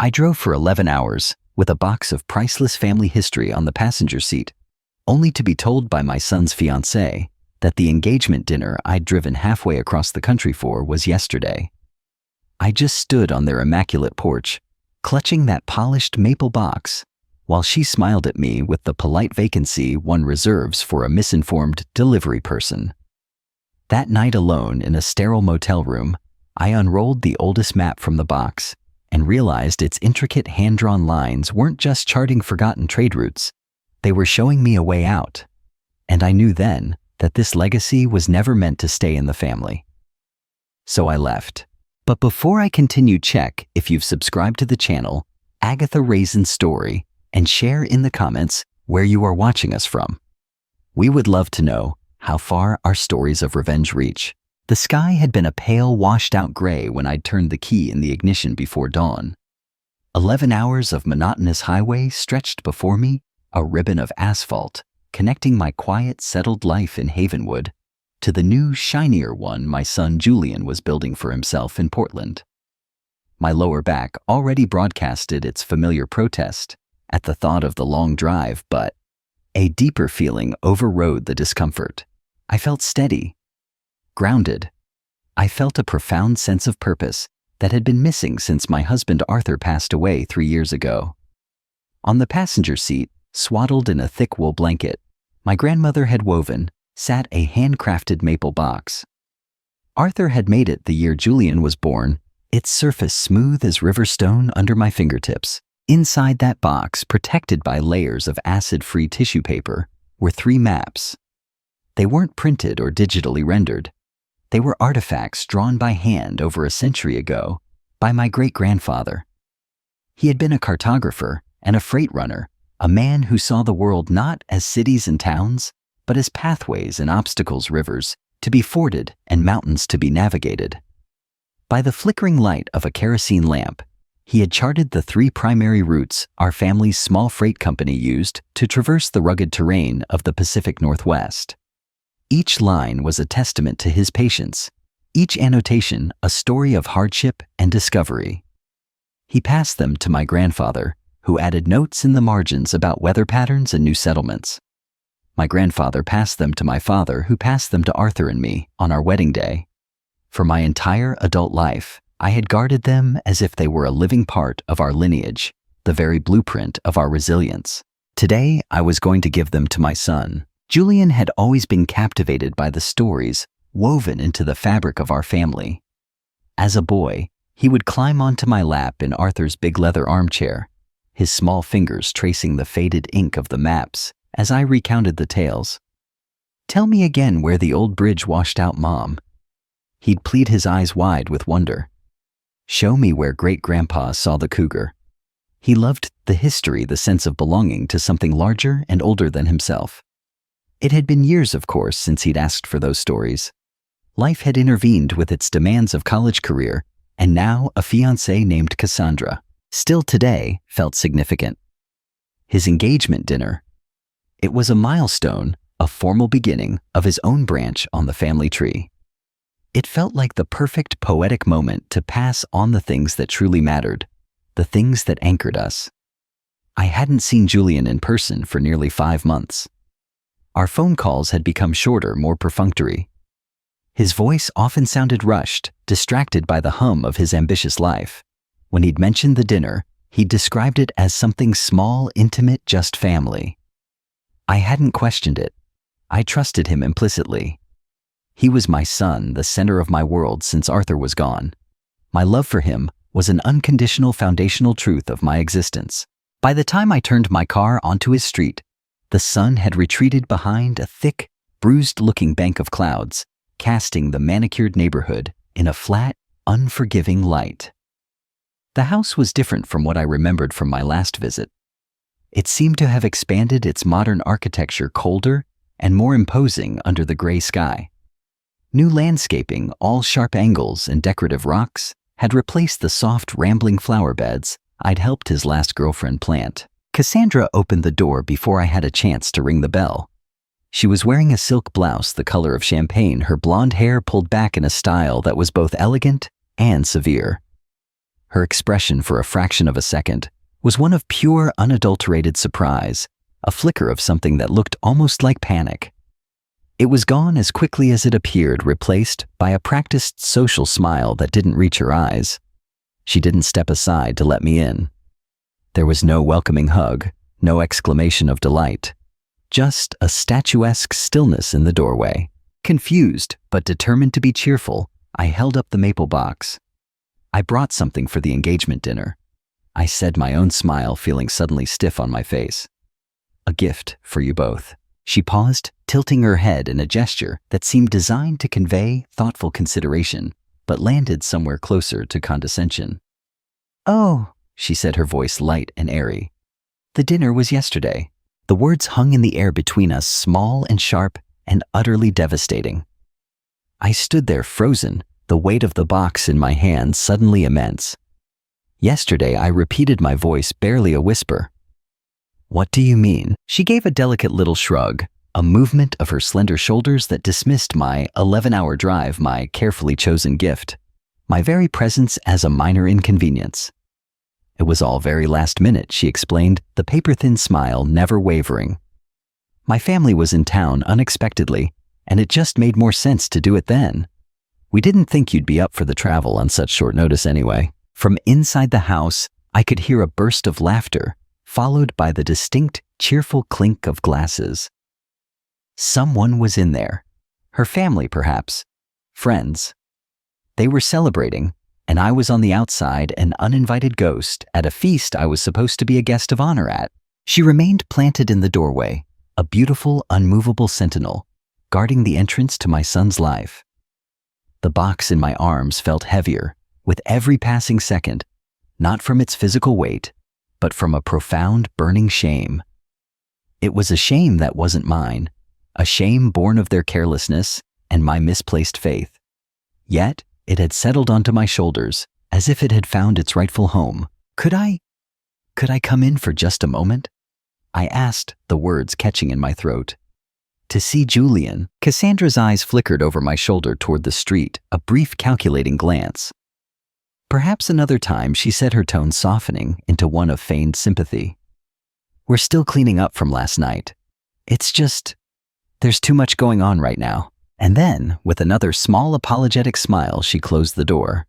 I drove for 11 hours with a box of priceless family history on the passenger seat, only to be told by my son's fiancée that the engagement dinner I'd driven halfway across the country for was yesterday. I just stood on their immaculate porch, clutching that polished maple box, while she smiled at me with the polite vacancy one reserves for a misinformed delivery person. That night alone in a sterile motel room, I unrolled the oldest map from the box and realized its intricate hand-drawn lines weren't just charting forgotten trade routes, they were showing me a way out. And I knew then that this legacy was never meant to stay in the family. So I left. But before I continue, check if you've subscribed to the channel, Agatha Raisin Story, and share in the comments where you are watching us from. We would love to know how far our stories of revenge reach. The sky had been a pale, washed-out gray when I'd turned the key in the ignition before dawn. 11 hours of monotonous highway stretched before me, a ribbon of asphalt, connecting my quiet, settled life in Havenwood to the new, shinier one my son Julian was building for himself in Portland. My lower back already broadcasted its familiar protest at the thought of the long drive, but a deeper feeling overrode the discomfort. I felt steady, grounded. I felt a profound sense of purpose that had been missing since my husband Arthur passed away 3 years ago. On the passenger seat, swaddled in a thick wool blanket, my grandmother had woven, sat a handcrafted maple box. Arthur had made it the year Julian was born, its surface smooth as river stone under my fingertips. Inside that box, protected by layers of acid-free tissue paper, were 3 maps. They weren't printed or digitally rendered. They were artifacts drawn by hand over a century ago by my great-grandfather. He had been a cartographer and a freight runner, a man who saw the world not as cities and towns, but as pathways and obstacles, rivers to be forded and mountains to be navigated. By the flickering light of a kerosene lamp, he had charted the 3 primary routes our family's small freight company used to traverse the rugged terrain of the Pacific Northwest. Each line was a testament to his patience, each annotation a story of hardship and discovery. He passed them to my grandfather, who added notes in the margins about weather patterns and new settlements. My grandfather passed them to my father, who passed them to Arthur and me on our wedding day. For my entire adult life, I had guarded them as if they were a living part of our lineage, the very blueprint of our resilience. Today, I was going to give them to my son. Julian had always been captivated by the stories woven into the fabric of our family. As a boy, he would climb onto my lap in Arthur's big leather armchair, his small fingers tracing the faded ink of the maps as I recounted the tales. "Tell me again where the old bridge washed out, Mom." He'd plead, his eyes wide with wonder. "Show me where great-grandpa saw the cougar." He loved the history, the sense of belonging to something larger and older than himself. It had been years, of course, since he'd asked for those stories. Life had intervened with its demands of college career, and now a fiancée named Cassandra, still today, felt significant. His engagement dinner. It was a milestone, a formal beginning of his own branch on the family tree. It felt like the perfect poetic moment to pass on the things that truly mattered, the things that anchored us. I hadn't seen Julian in person for nearly 5 months. Our phone calls had become shorter, more perfunctory. His voice often sounded rushed, distracted by the hum of his ambitious life. When he'd mentioned the dinner, he'd described it as something small, intimate, just family. I hadn't questioned it. I trusted him implicitly. He was my son, the center of my world since Arthur was gone. My love for him was an unconditional foundational truth of my existence. By the time I turned my car onto his street, the sun had retreated behind a thick, bruised-looking bank of clouds, casting the manicured neighborhood in a flat, unforgiving light. The house was different from what I remembered from my last visit. It seemed to have expanded its modern architecture, colder and more imposing under the gray sky. New landscaping, all sharp angles and decorative rocks, had replaced the soft, rambling flower beds I'd helped his last girlfriend plant. Cassandra opened the door before I had a chance to ring the bell. She was wearing a silk blouse the color of champagne, her blonde hair pulled back in a style that was both elegant and severe. Her expression for a fraction of a second was one of pure, unadulterated surprise, a flicker of something that looked almost like panic. It was gone as quickly as it appeared, replaced by a practiced social smile that didn't reach her eyes. She didn't step aside to let me in. There was no welcoming hug, no exclamation of delight. Just a statuesque stillness in the doorway. Confused, but determined to be cheerful, I held up the maple box. I brought something for the engagement dinner. I said, my own smile feeling suddenly stiff on my face. A gift for you both. She paused, tilting her head in a gesture that seemed designed to convey thoughtful consideration, but landed somewhere closer to condescension. Oh, she said, her voice light and airy. The dinner was yesterday. The words hung in the air between us, small and sharp and utterly devastating. I stood there frozen, the weight of the box in my hand suddenly immense. Yesterday, I repeated, my voice barely a whisper. What do you mean? She gave a delicate little shrug, a movement of her slender shoulders that dismissed my 11-hour drive, my carefully chosen gift, my very presence as a minor inconvenience. It was all very last minute, she explained, the paper-thin smile never wavering. My family was in town unexpectedly, and it just made more sense to do it then. We didn't think you'd be up for the travel on such short notice anyway. From inside the house, I could hear a burst of laughter, followed by the distinct, cheerful clink of glasses. Someone was in there. Her family, perhaps. Friends. They were celebrating, and I was on the outside, an uninvited ghost, at a feast I was supposed to be a guest of honor at. She remained planted in the doorway, a beautiful, unmovable sentinel, guarding the entrance to my son's life. The box in my arms felt heavier, with every passing second, not from its physical weight, but from a profound, burning shame. It was a shame that wasn't mine, a shame born of their carelessness and my misplaced faith. Yet, it had settled onto my shoulders, as if it had found its rightful home. Could I come in for just a moment? I asked, the words catching in my throat. To see Julian. Cassandra's eyes flickered over my shoulder toward the street, a brief calculating glance. Perhaps another time, she said, her tone softening into one of feigned sympathy. We're still cleaning up from last night. It's just, there's too much going on right now. And then, with another small apologetic smile, she closed the door.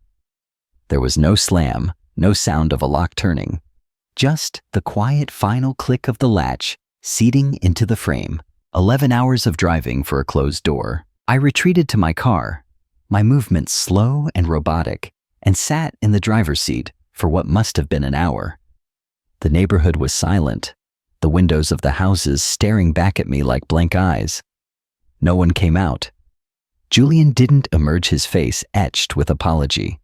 There was no slam, no sound of a lock turning. Just the quiet final click of the latch, seating into the frame. 11 hours of driving for a closed door. I retreated to my car, my movements slow and robotic, and sat in the driver's seat for what must have been an hour. The neighborhood was silent, the windows of the houses staring back at me like blank eyes. No one came out. Julian didn't emerge, his face etched with apology.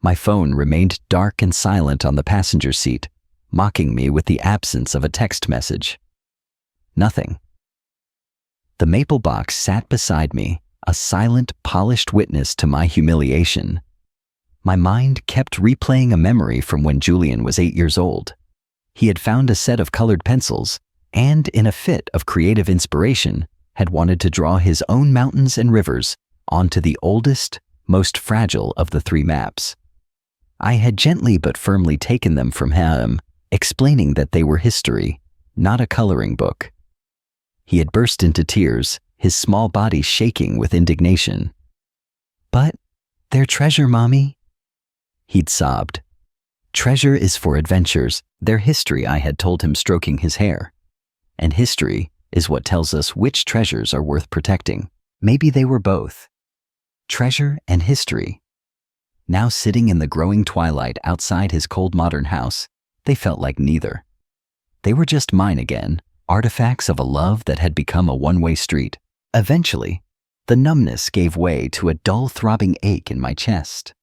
My phone remained dark and silent on the passenger seat, mocking me with the absence of a text message. Nothing. The maple box sat beside me, a silent, polished witness to my humiliation. My mind kept replaying a memory from when Julian was 8 years old. He had found a set of colored pencils, and in a fit of creative inspiration, had wanted to draw his own mountains and rivers onto the oldest, most fragile of the 3 maps. I had gently but firmly taken them from him, explaining that they were history, not a coloring book. He had burst into tears, his small body shaking with indignation. But they're treasure, Mommy. He'd sobbed. Treasure is for adventures. They're history, I had told him, stroking his hair. And history is what tells us which treasures are worth protecting. Maybe they were both. Treasure and history. Now sitting in the growing twilight outside his cold modern house, they felt like neither. They were just mine again, artifacts of a love that had become a one-way street. Eventually, the numbness gave way to a dull throbbing ache in my chest.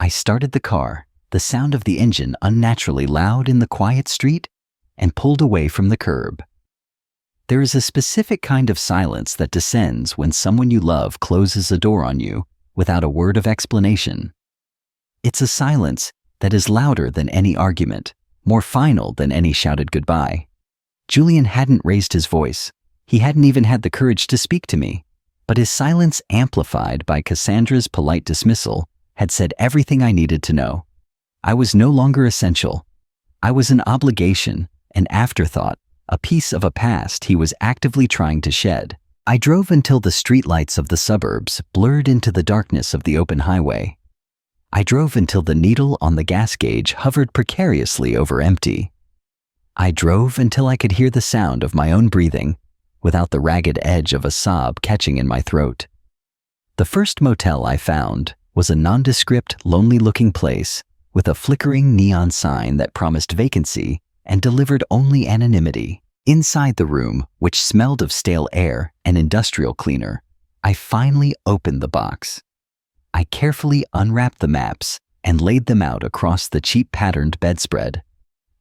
I started the car, the sound of the engine unnaturally loud in the quiet street, and pulled away from the curb. There is a specific kind of silence that descends when someone you love closes a door on you without a word of explanation. It's a silence that is louder than any argument, more final than any shouted goodbye. Julian hadn't raised his voice. He hadn't even had the courage to speak to me. But his silence, amplified by Cassandra's polite dismissal, had said everything I needed to know. I was no longer essential. I was an obligation, an afterthought, a piece of a past he was actively trying to shed. I drove until the streetlights of the suburbs blurred into the darkness of the open highway. I drove until the needle on the gas gauge hovered precariously over empty. I drove until I could hear the sound of my own breathing, without the ragged edge of a sob catching in my throat. The first motel I found was a nondescript, lonely-looking place with a flickering neon sign that promised vacancy and delivered only anonymity. Inside the room, which smelled of stale air and industrial cleaner, I finally opened the box. I carefully unwrapped the maps and laid them out across the cheap patterned bedspread.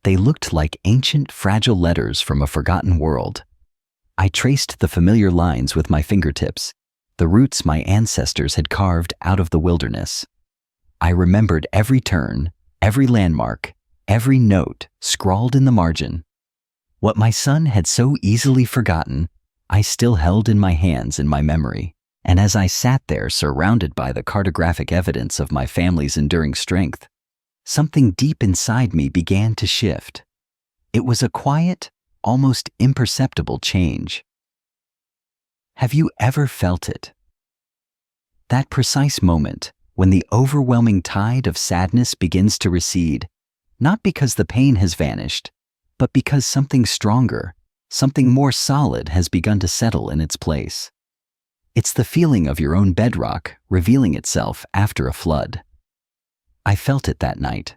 They looked like ancient, fragile letters from a forgotten world. I traced the familiar lines with my fingertips, the routes my ancestors had carved out of the wilderness. I remembered every turn, every landmark, every note scrawled in the margin. What my son had so easily forgotten, I still held in my hands in my memory, and as I sat there surrounded by the cartographic evidence of my family's enduring strength, something deep inside me began to shift. It was a quiet, almost imperceptible change. Have you ever felt it? That precise moment when the overwhelming tide of sadness begins to recede, not because the pain has vanished, but because something stronger, something more solid has begun to settle in its place. It's the feeling of your own bedrock revealing itself after a flood. I felt it that night,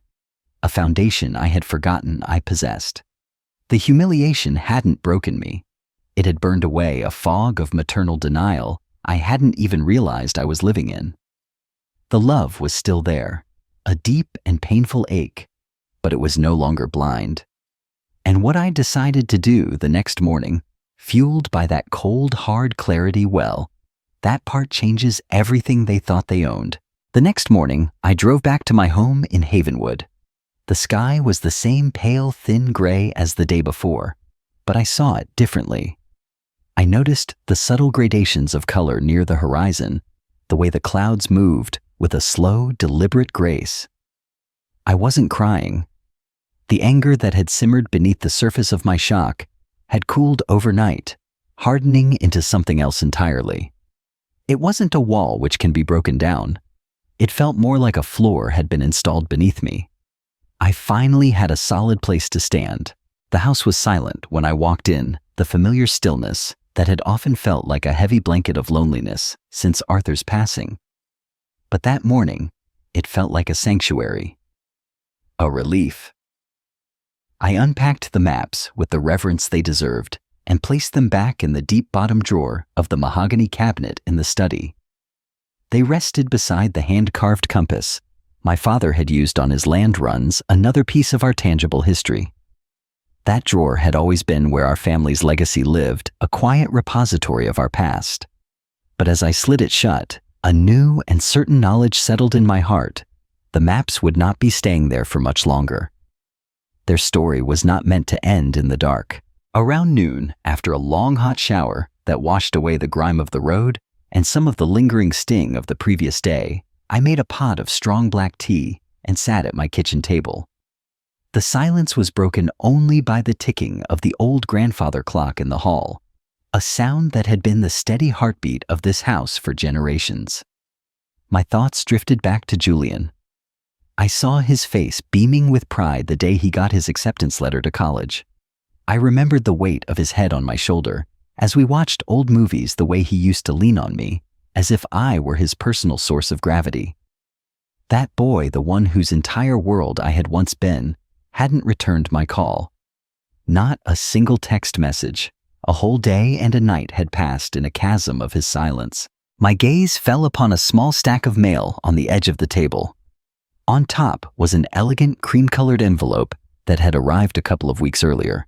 a foundation I had forgotten I possessed. The humiliation hadn't broken me. It had burned away a fog of maternal denial I hadn't even realized I was living in. The love was still there, a deep and painful ache, but it was no longer blind. And what I decided to do the next morning, fueled by that cold, hard clarity, well, that part changes everything they thought they owned. The next morning, I drove back to my home in Havenwood. The sky was the same pale, thin gray as the day before, but I saw it differently. I noticed the subtle gradations of color near the horizon, the way the clouds moved with a slow, deliberate grace. I wasn't crying. The anger that had simmered beneath the surface of my shock had cooled overnight, hardening into something else entirely. It wasn't a wall which can be broken down. It felt more like a floor had been installed beneath me. I finally had a solid place to stand. The house was silent when I walked in, the familiar stillness that had often felt like a heavy blanket of loneliness since Arthur's passing. But that morning, it felt like a sanctuary. A relief. I unpacked the maps with the reverence they deserved and placed them back in the deep bottom drawer of the mahogany cabinet in the study. They rested beside the hand-carved compass my father had used on his land runs, another piece of our tangible history. That drawer had always been where our family's legacy lived, a quiet repository of our past. But as I slid it shut, a new and certain knowledge settled in my heart. The maps would not be staying there for much longer. Their story was not meant to end in the dark. Around noon, after a long hot shower that washed away the grime of the road and some of the lingering sting of the previous day, I made a pot of strong black tea and sat at my kitchen table. The silence was broken only by the ticking of the old grandfather clock in the hall, a sound that had been the steady heartbeat of this house for generations. My thoughts drifted back to Julian. I saw his face beaming with pride the day he got his acceptance letter to college. I remembered the weight of his head on my shoulder as we watched old movies, the way he used to lean on me, as if I were his personal source of gravity. That boy, the one whose entire world I had once been, hadn't returned my call. Not a single text message. A whole day and a night had passed in a chasm of his silence. My gaze fell upon a small stack of mail on the edge of the table. On top was an elegant cream-colored envelope that had arrived a couple of weeks earlier.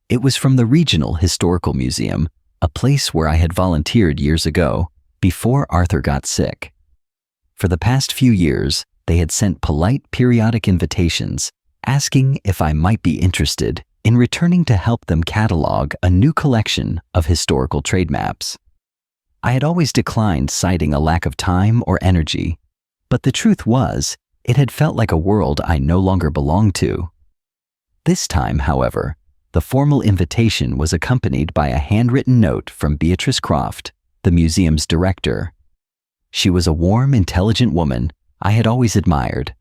It was from the Regional Historical Museum, a place where I had volunteered years ago, before Arthur got sick. For the past few years, they had sent polite periodic invitations asking if I might be interested in returning to help them catalog a new collection of historical trade maps. I had always declined, citing a lack of time or energy, but the truth was, It had felt like a world I no longer belonged to. This time, however, the formal invitation was accompanied by a handwritten note from Beatrice Croft, the museum's director. She was a warm, intelligent woman I had always admired.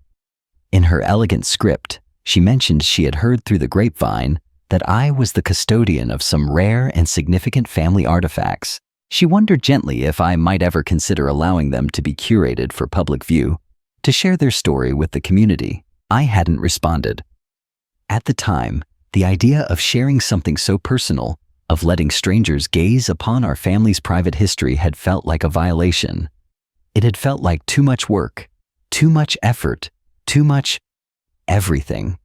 In her elegant script, she mentioned she had heard through the grapevine that I was the custodian of some rare and significant family artifacts. She wondered gently if I might ever consider allowing them to be curated for public view, to share their story with the community. I hadn't responded. At the time, the idea of sharing something so personal, of letting strangers gaze upon our family's private history, had felt like a violation. It had felt like too much work, too much effort, too much everything.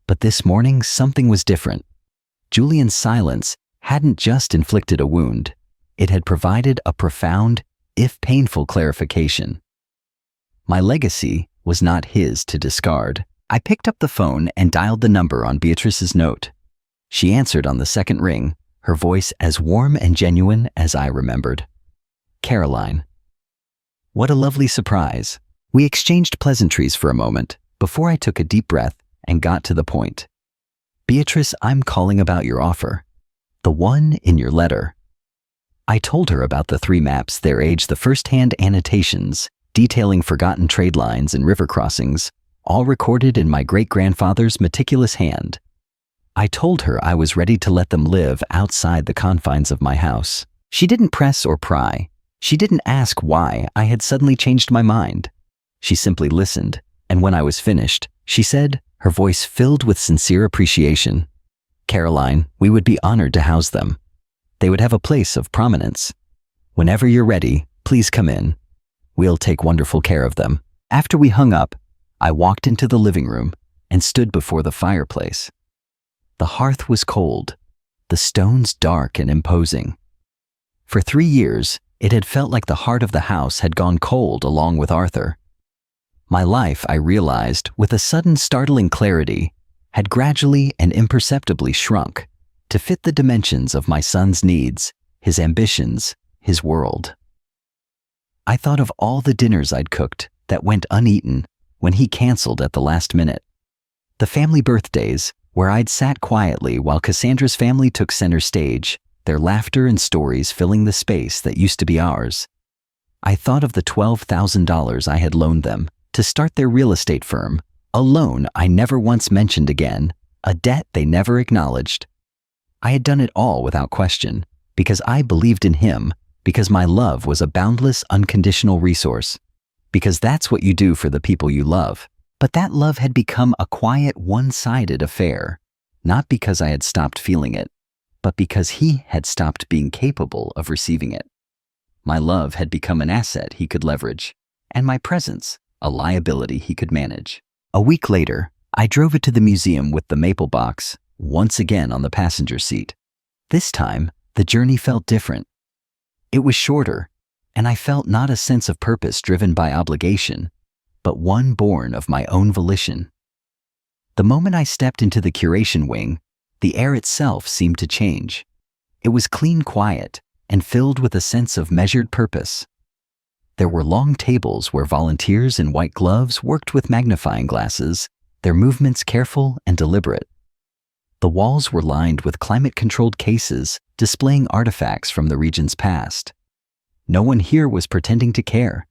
But this morning, something was different. Julian's silence hadn't just inflicted a wound. It had provided a profound, if painful, clarification. My legacy was not his to discard. I picked up the phone and dialed the number on Beatrice's note. She answered on the second ring, her voice as warm and genuine as I remembered. Caroline. What a lovely surprise. We exchanged pleasantries for a moment before I took a deep breath and got to the point. Beatrice, I'm calling about your offer. The one in your letter. I told her about the 3 maps, their age, the first-hand annotations detailing forgotten trade lines and river crossings, all recorded in my great-grandfather's meticulous hand. I told her I was ready to let them live outside the confines of my house. She didn't press or pry. She didn't ask why I had suddenly changed my mind. She simply listened, and when I was finished, she said, her voice filled with sincere appreciation, Caroline, we would be honored to house them. They would have a place of prominence. Whenever you're ready, please come in. We'll take wonderful care of them. After we hung up, I walked into the living room and stood before the fireplace. The hearth was cold, the stones dark and imposing. For 3 years, it had felt like the heart of the house had gone cold along with Arthur. My life, I realized with a sudden startling clarity, had gradually and imperceptibly shrunk to fit the dimensions of my son's needs, his ambitions, his world. I thought of all the dinners I'd cooked that went uneaten when he canceled at the last minute. The family birthdays, where I'd sat quietly while Cassandra's family took center stage, their laughter and stories filling the space that used to be ours. I thought of the $12,000 I had loaned them to start their real estate firm, a loan I never once mentioned again, a debt they never acknowledged. I had done it all without question, because I believed in him, because my love was a boundless, unconditional resource, because that's what you do for the people you love. But that love had become a quiet, one-sided affair, not because I had stopped feeling it, but because he had stopped being capable of receiving it. My love had become an asset he could leverage, and my presence, a liability he could manage. A week later, I drove it to the museum with the maple box, once again on the passenger seat. This time, the journey felt different. It was shorter, and I felt not a sense of purpose driven by obligation, but one born of my own volition. The moment I stepped into the curation wing, the air itself seemed to change. It was clean, quiet, and filled with a sense of measured purpose. There were long tables where volunteers in white gloves worked with magnifying glasses, their movements careful and deliberate. The walls were lined with climate-controlled cases displaying artifacts from the region's past. No one here was pretending to care.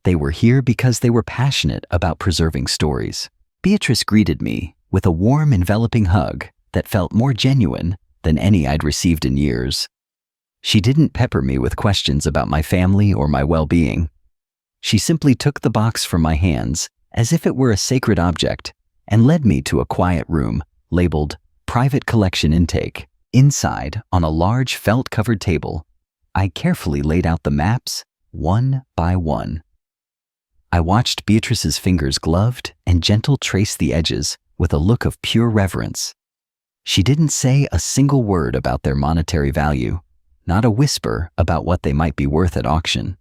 They were here because they were passionate about preserving stories. Beatrice greeted me with a warm, enveloping hug that felt more genuine than any I'd received in years. She didn't pepper me with questions about my family or my well-being. She simply took the box from my hands as if it were a sacred object and led me to a quiet room labeled Private Collection Intake. Inside, on a large felt-covered table, I carefully laid out the maps, one by one. I watched Beatrice's fingers, gloved and gentle, trace the edges with a look of pure reverence. She didn't say a single word about their monetary value, not a whisper about what they might be worth at auction.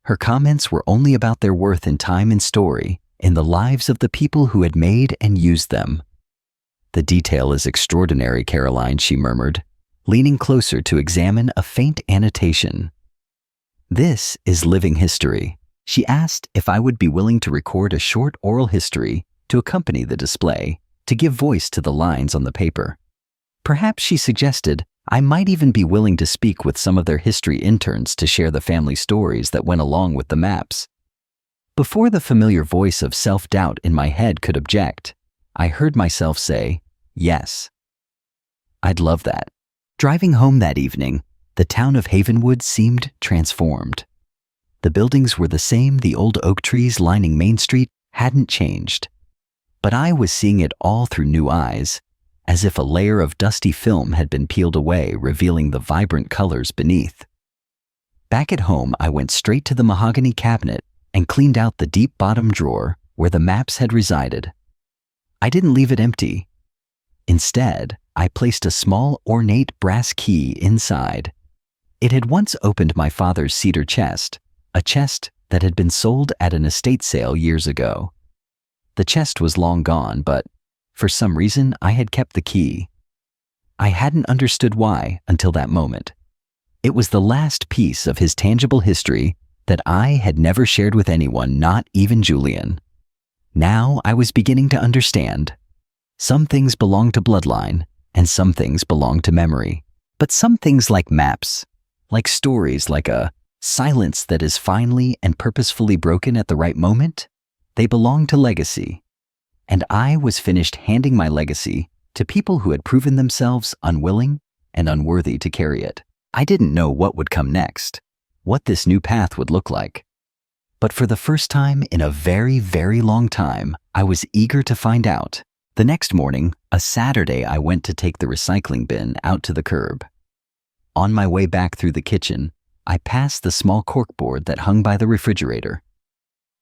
Her comments were only about their worth in time and story, in the lives of the people who had made and used them. The detail is extraordinary, Caroline, she murmured, leaning closer to examine a faint annotation. This is living history. She asked if I would be willing to record a short oral history to accompany the display, to give voice to the lines on the paper. Perhaps she suggested I might even be willing to speak with some of their history interns to share the family stories that went along with the maps. Before the familiar voice of self-doubt in my head could object, I heard myself say, yes. I'd love that. Driving home that evening, the town of Havenwood seemed transformed. The buildings were the same, the old oak trees lining Main Street hadn't changed. But I was seeing it all through new eyes, as if a layer of dusty film had been peeled away, revealing the vibrant colors beneath. Back at home, I went straight to the mahogany cabinet and cleaned out the deep bottom drawer where the maps had resided. I didn't leave it empty. Instead, I placed a small, ornate brass key inside. It had once opened my father's cedar chest, a chest that had been sold at an estate sale years ago. The chest was long gone, but for some reason I had kept the key. I hadn't understood why until that moment. It was the last piece of his tangible history that I had never shared with anyone, not even Julian. Now I was beginning to understand. Some things belong to bloodline, and some things belong to memory. But some things, like maps, like stories, like a silence that is finally and purposefully broken at the right moment, they belong to legacy. And I was finished handing my legacy to people who had proven themselves unwilling and unworthy to carry it. I didn't know what would come next, what this new path would look like. But for the first time in a very, very long time, I was eager to find out. The next morning, a Saturday, I went to take the recycling bin out to the curb. On my way back through the kitchen, I passed the small corkboard that hung by the refrigerator.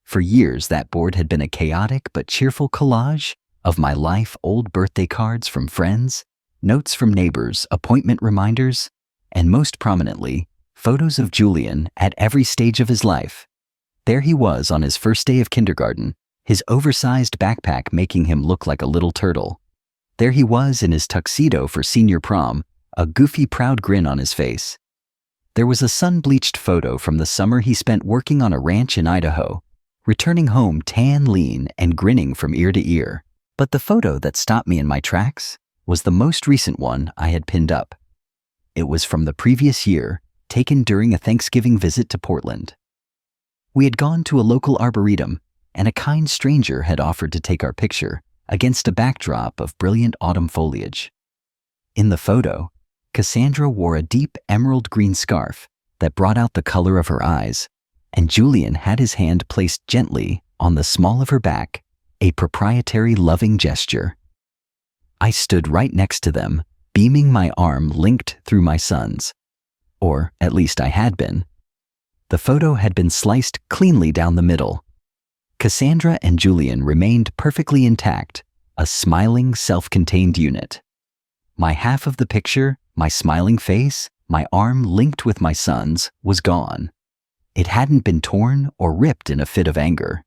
For years, that board had been a chaotic but cheerful collage of my life, old birthday cards from friends, notes from neighbors, appointment reminders, and most prominently, photos of Julian at every stage of his life. There he was on his first day of kindergarten, his oversized backpack making him look like a little turtle. There he was in his tuxedo for senior prom, a goofy, proud grin on his face. There was a sun-bleached photo from the summer he spent working on a ranch in Idaho, returning home tan, lean, and grinning from ear to ear. But the photo that stopped me in my tracks was the most recent one I had pinned up. It was from the previous year, taken during a Thanksgiving visit to Portland. We had gone to a local arboretum, and a kind stranger had offered to take our picture against a backdrop of brilliant autumn foliage. In the photo, Cassandra wore a deep emerald green scarf that brought out the color of her eyes, and Julian had his hand placed gently on the small of her back, a proprietary loving gesture. I stood right next to them, beaming, my arm linked through my son's. Or at least I had been. The photo had been sliced cleanly down the middle. Cassandra and Julian remained perfectly intact, a smiling, self-contained unit. My half of the picture, my smiling face, my arm linked with my son's, was gone. It hadn't been torn or ripped in a fit of anger.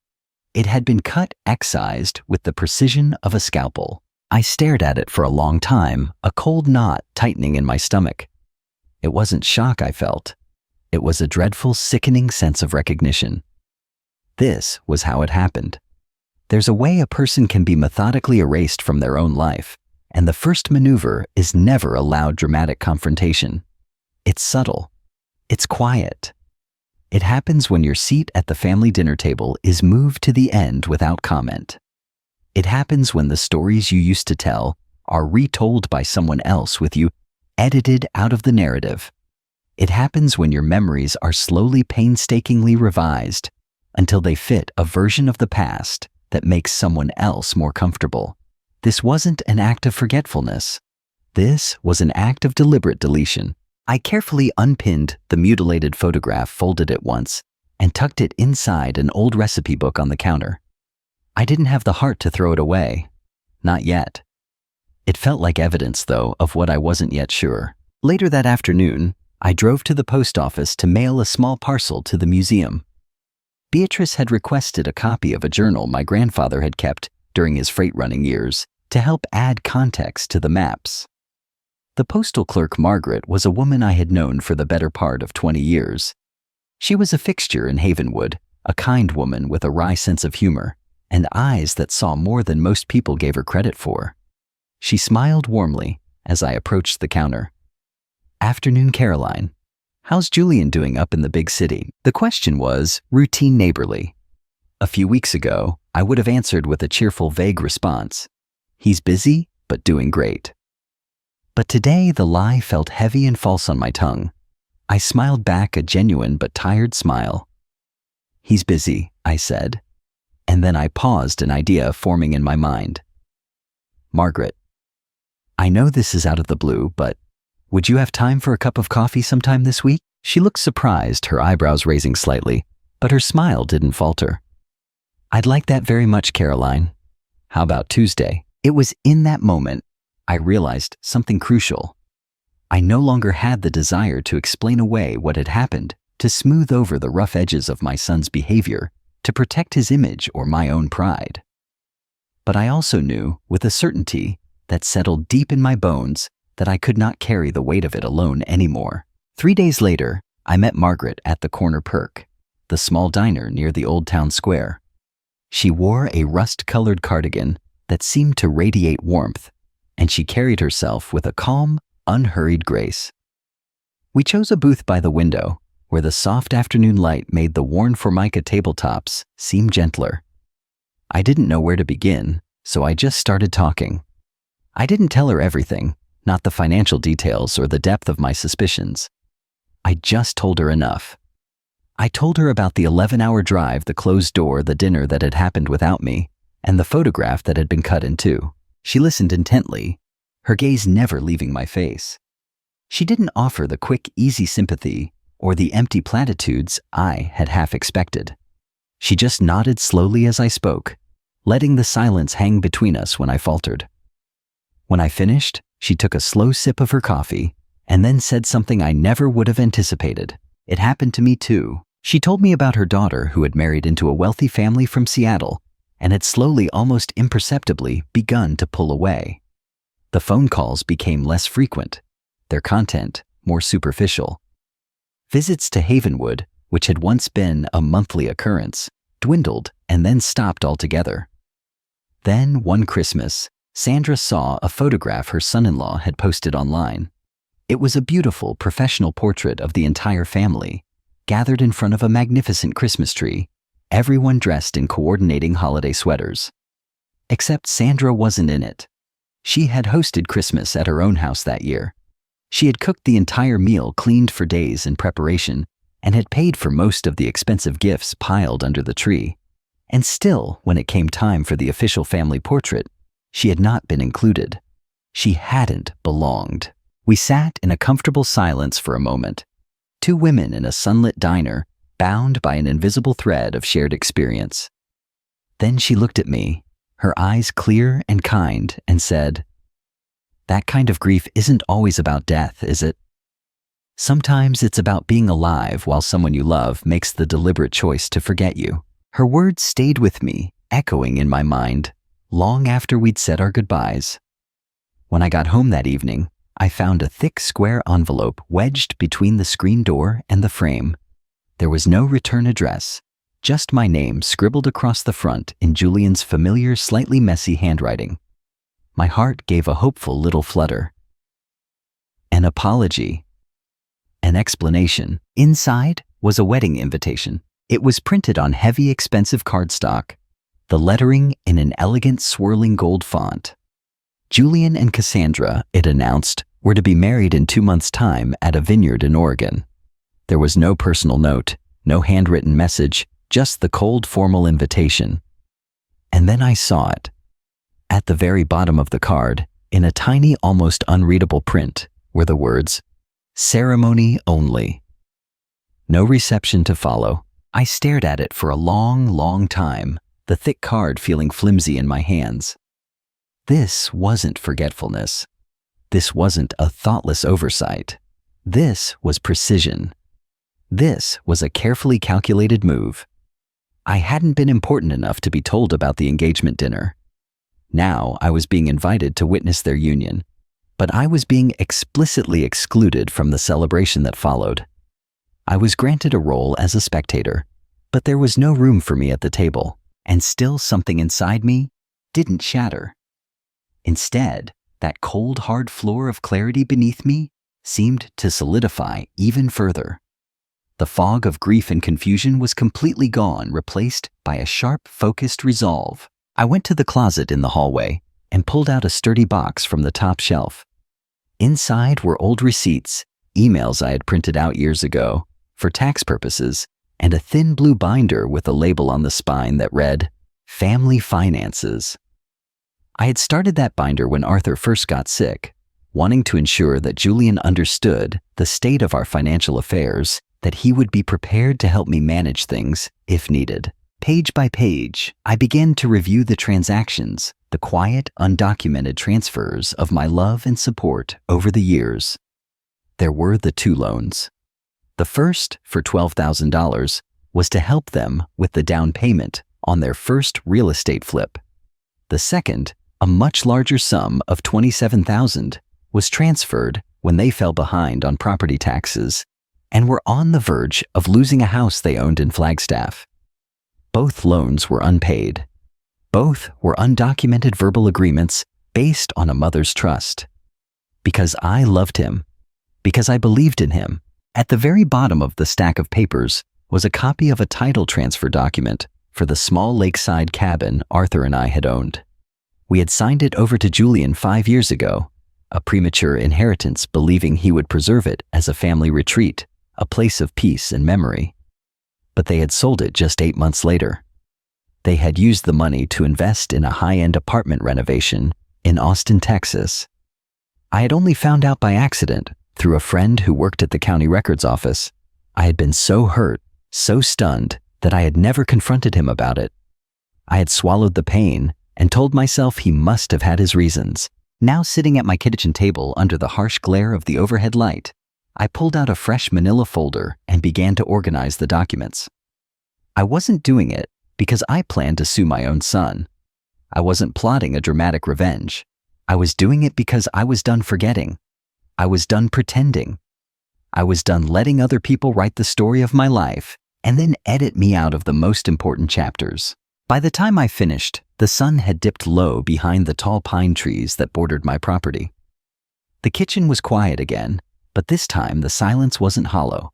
It had been cut, excised with the precision of a scalpel. I stared at it for a long time, a cold knot tightening in my stomach. It wasn't shock I felt. It was a dreadful, sickening sense of recognition. This was how it happened. There's a way a person can be methodically erased from their own life, and the first maneuver is never a loud, dramatic confrontation. It's subtle. It's quiet. It happens when your seat at the family dinner table is moved to the end without comment. It happens when the stories you used to tell are retold by someone else with you edited out of the narrative. It happens when your memories are slowly, painstakingly revised until they fit a version of the past that makes someone else more comfortable. This wasn't an act of forgetfulness. This was an act of deliberate deletion. I carefully unpinned the mutilated photograph, folded it once, and tucked it inside an old recipe book on the counter. I didn't have the heart to throw it away. Not yet. It felt like evidence, though, of what I wasn't yet sure. Later that afternoon, I drove to the post office to mail a small parcel to the museum. Beatrice had requested a copy of a journal my grandfather had kept during his freight-running years to help add context to the maps. The postal clerk, Margaret, was a woman I had known for the better part of 20 years. She was a fixture in Havenwood, a kind woman with a wry sense of humor and eyes that saw more than most people gave her credit for. She smiled warmly as I approached the counter. "Afternoon, Caroline. How's Julian doing up in the big city?" The question was routine neighborly. A few weeks ago, I would have answered with a cheerful, vague response. "He's busy, but doing great." But today the lie felt heavy and false on my tongue. I smiled back a genuine but tired smile. "He's busy," I said, and then I paused, an idea forming in my mind. "Margaret, I know this is out of the blue, but would you have time for a cup of coffee sometime this week?" She looked surprised, her eyebrows raising slightly, but her smile didn't falter. "I'd like that very much, Caroline. How about Tuesday?" It was in that moment I realized something crucial. I no longer had the desire to explain away what had happened, to smooth over the rough edges of my son's behavior, to protect his image or my own pride. But I also knew, with a certainty that settled deep in my bones, that I could not carry the weight of it alone anymore. 3 days later, I met Margaret at the Corner Perk, the small diner near the Old Town Square. She wore a rust-colored cardigan that seemed to radiate warmth, and she carried herself with a calm, unhurried grace. We chose a booth by the window, where the soft afternoon light made the worn Formica tabletops seem gentler. I didn't know where to begin, so I just started talking. I didn't tell her everything, not the financial details or the depth of my suspicions. I just told her enough. I told her about the 11-hour drive, the closed door, the dinner that had happened without me, and the photograph that had been cut in two. She listened intently, her gaze never leaving my face. She didn't offer the quick, easy sympathy or the empty platitudes I had half expected. She just nodded slowly as I spoke, letting the silence hang between us when I faltered. When I finished, she took a slow sip of her coffee and then said something I never would have anticipated. "It happened to me too." She told me about her daughter who had married into a wealthy family from Seattle and had slowly, almost imperceptibly, begun to pull away. The phone calls became less frequent, their content more superficial. Visits to Havenwood, which had once been a monthly occurrence, dwindled and then stopped altogether. Then, one Christmas, Sandra saw a photograph her son-in-law had posted online. It was a beautiful, professional portrait of the entire family, gathered in front of a magnificent Christmas tree, everyone dressed in coordinating holiday sweaters. Except Sandra wasn't in it. She had hosted Christmas at her own house that year. She had cooked the entire meal, cleaned for days in preparation, and had paid for most of the expensive gifts piled under the tree. And still, when it came time for the official family portrait, she had not been included. She hadn't belonged. We sat in a comfortable silence for a moment, two women in a sunlit diner, bound by an invisible thread of shared experience. Then she looked at me, her eyes clear and kind, and said, "That kind of grief isn't always about death, is it? Sometimes it's about being alive while someone you love makes the deliberate choice to forget you." Her words stayed with me, echoing in my mind, long after we'd said our goodbyes. When I got home that evening, I found a thick square envelope wedged between the screen door and the frame. There was no return address, just my name scribbled across the front in Julian's familiar, slightly messy handwriting. My heart gave a hopeful little flutter. An apology. An explanation. Inside was a wedding invitation. It was printed on heavy, expensive cardstock, the lettering in an elegant, swirling gold font. Julian and Cassandra, it announced, were to be married in 2 months' time at a vineyard in Oregon. There was no personal note, no handwritten message, just the cold, formal invitation. And then I saw it. At the very bottom of the card, in a tiny, almost unreadable print, were the words, "Ceremony only." No reception to follow. I stared at it for a long, long time, the thick card feeling flimsy in my hands. This wasn't forgetfulness. This wasn't a thoughtless oversight. This was precision. This was a carefully calculated move. I hadn't been important enough to be told about the engagement dinner. Now I was being invited to witness their union, but I was being explicitly excluded from the celebration that followed. I was granted a role as a spectator, But there was no room for me at the table, and still something inside me didn't shatter. Instead, that cold, hard floor of clarity beneath me seemed to solidify even further. The fog of grief and confusion was completely gone, replaced by a sharp, focused resolve. I went to the closet in the hallway and pulled out a sturdy box from the top shelf. Inside were old receipts, emails I had printed out years ago for tax purposes, and a thin blue binder with a label on the spine that read, Family Finances. I had started that binder when Arthur first got sick, wanting to ensure that Julian understood the state of our financial affairs, that he would be prepared to help me manage things if needed. Page by page, I began to review the transactions, the quiet, undocumented transfers of my love and support over the years. There were the 2 loans. The first, for $12,000, was to help them with the down payment on their first real estate flip. The second, a much larger sum of $27,000, was transferred when they fell behind on property taxes and were on the verge of losing a house they owned in Flagstaff. Both loans were unpaid. Both were undocumented verbal agreements based on a mother's trust. Because I loved him, because I believed in him, at the very bottom of the stack of papers was a copy of a title transfer document for the small lakeside cabin Arthur and I had owned. We had signed it over to Julian 5 years ago, a premature inheritance, believing he would preserve it as a family retreat, a place of peace and memory. But they had sold it just 8 months later. They had used the money to invest in a high-end apartment renovation in Austin, Texas. I had only found out by accident through a friend who worked at the county records office. I had been so hurt, so stunned, that I had never confronted him about it. I had swallowed the pain and told myself he must have had his reasons. Now sitting at my kitchen table under the harsh glare of the overhead light, I pulled out a fresh manila folder and began to organize the documents. I wasn't doing it because I planned to sue my own son. I wasn't plotting a dramatic revenge. I was doing it because I was done forgetting. I was done pretending. I was done letting other people write the story of my life and then edit me out of the most important chapters. By the time I finished, the sun had dipped low behind the tall pine trees that bordered my property. The kitchen was quiet again, but this time the silence wasn't hollow.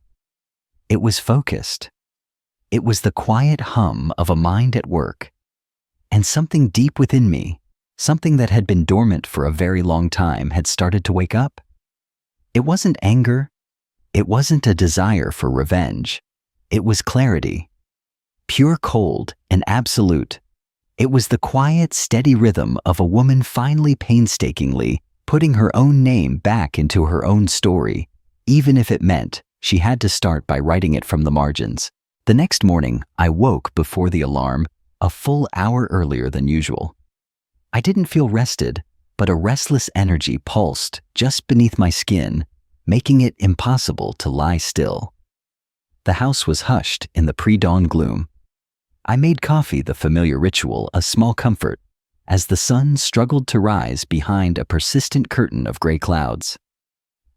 It was focused. It was the quiet hum of a mind at work. And something deep within me, something that had been dormant for a very long time, had started to wake up. It wasn't anger. It wasn't a desire for revenge. It was clarity. Pure cold and absolute. It was the quiet, steady rhythm of a woman finally painstakingly putting her own name back into her own story, even if it meant she had to start by writing it from the margins. The next morning, I woke before the alarm, a full hour earlier than usual. I didn't feel rested, but a restless energy pulsed just beneath my skin, making it impossible to lie still. The house was hushed in the pre-dawn gloom. I made coffee, the familiar ritual, a small comfort, as the sun struggled to rise behind a persistent curtain of gray clouds.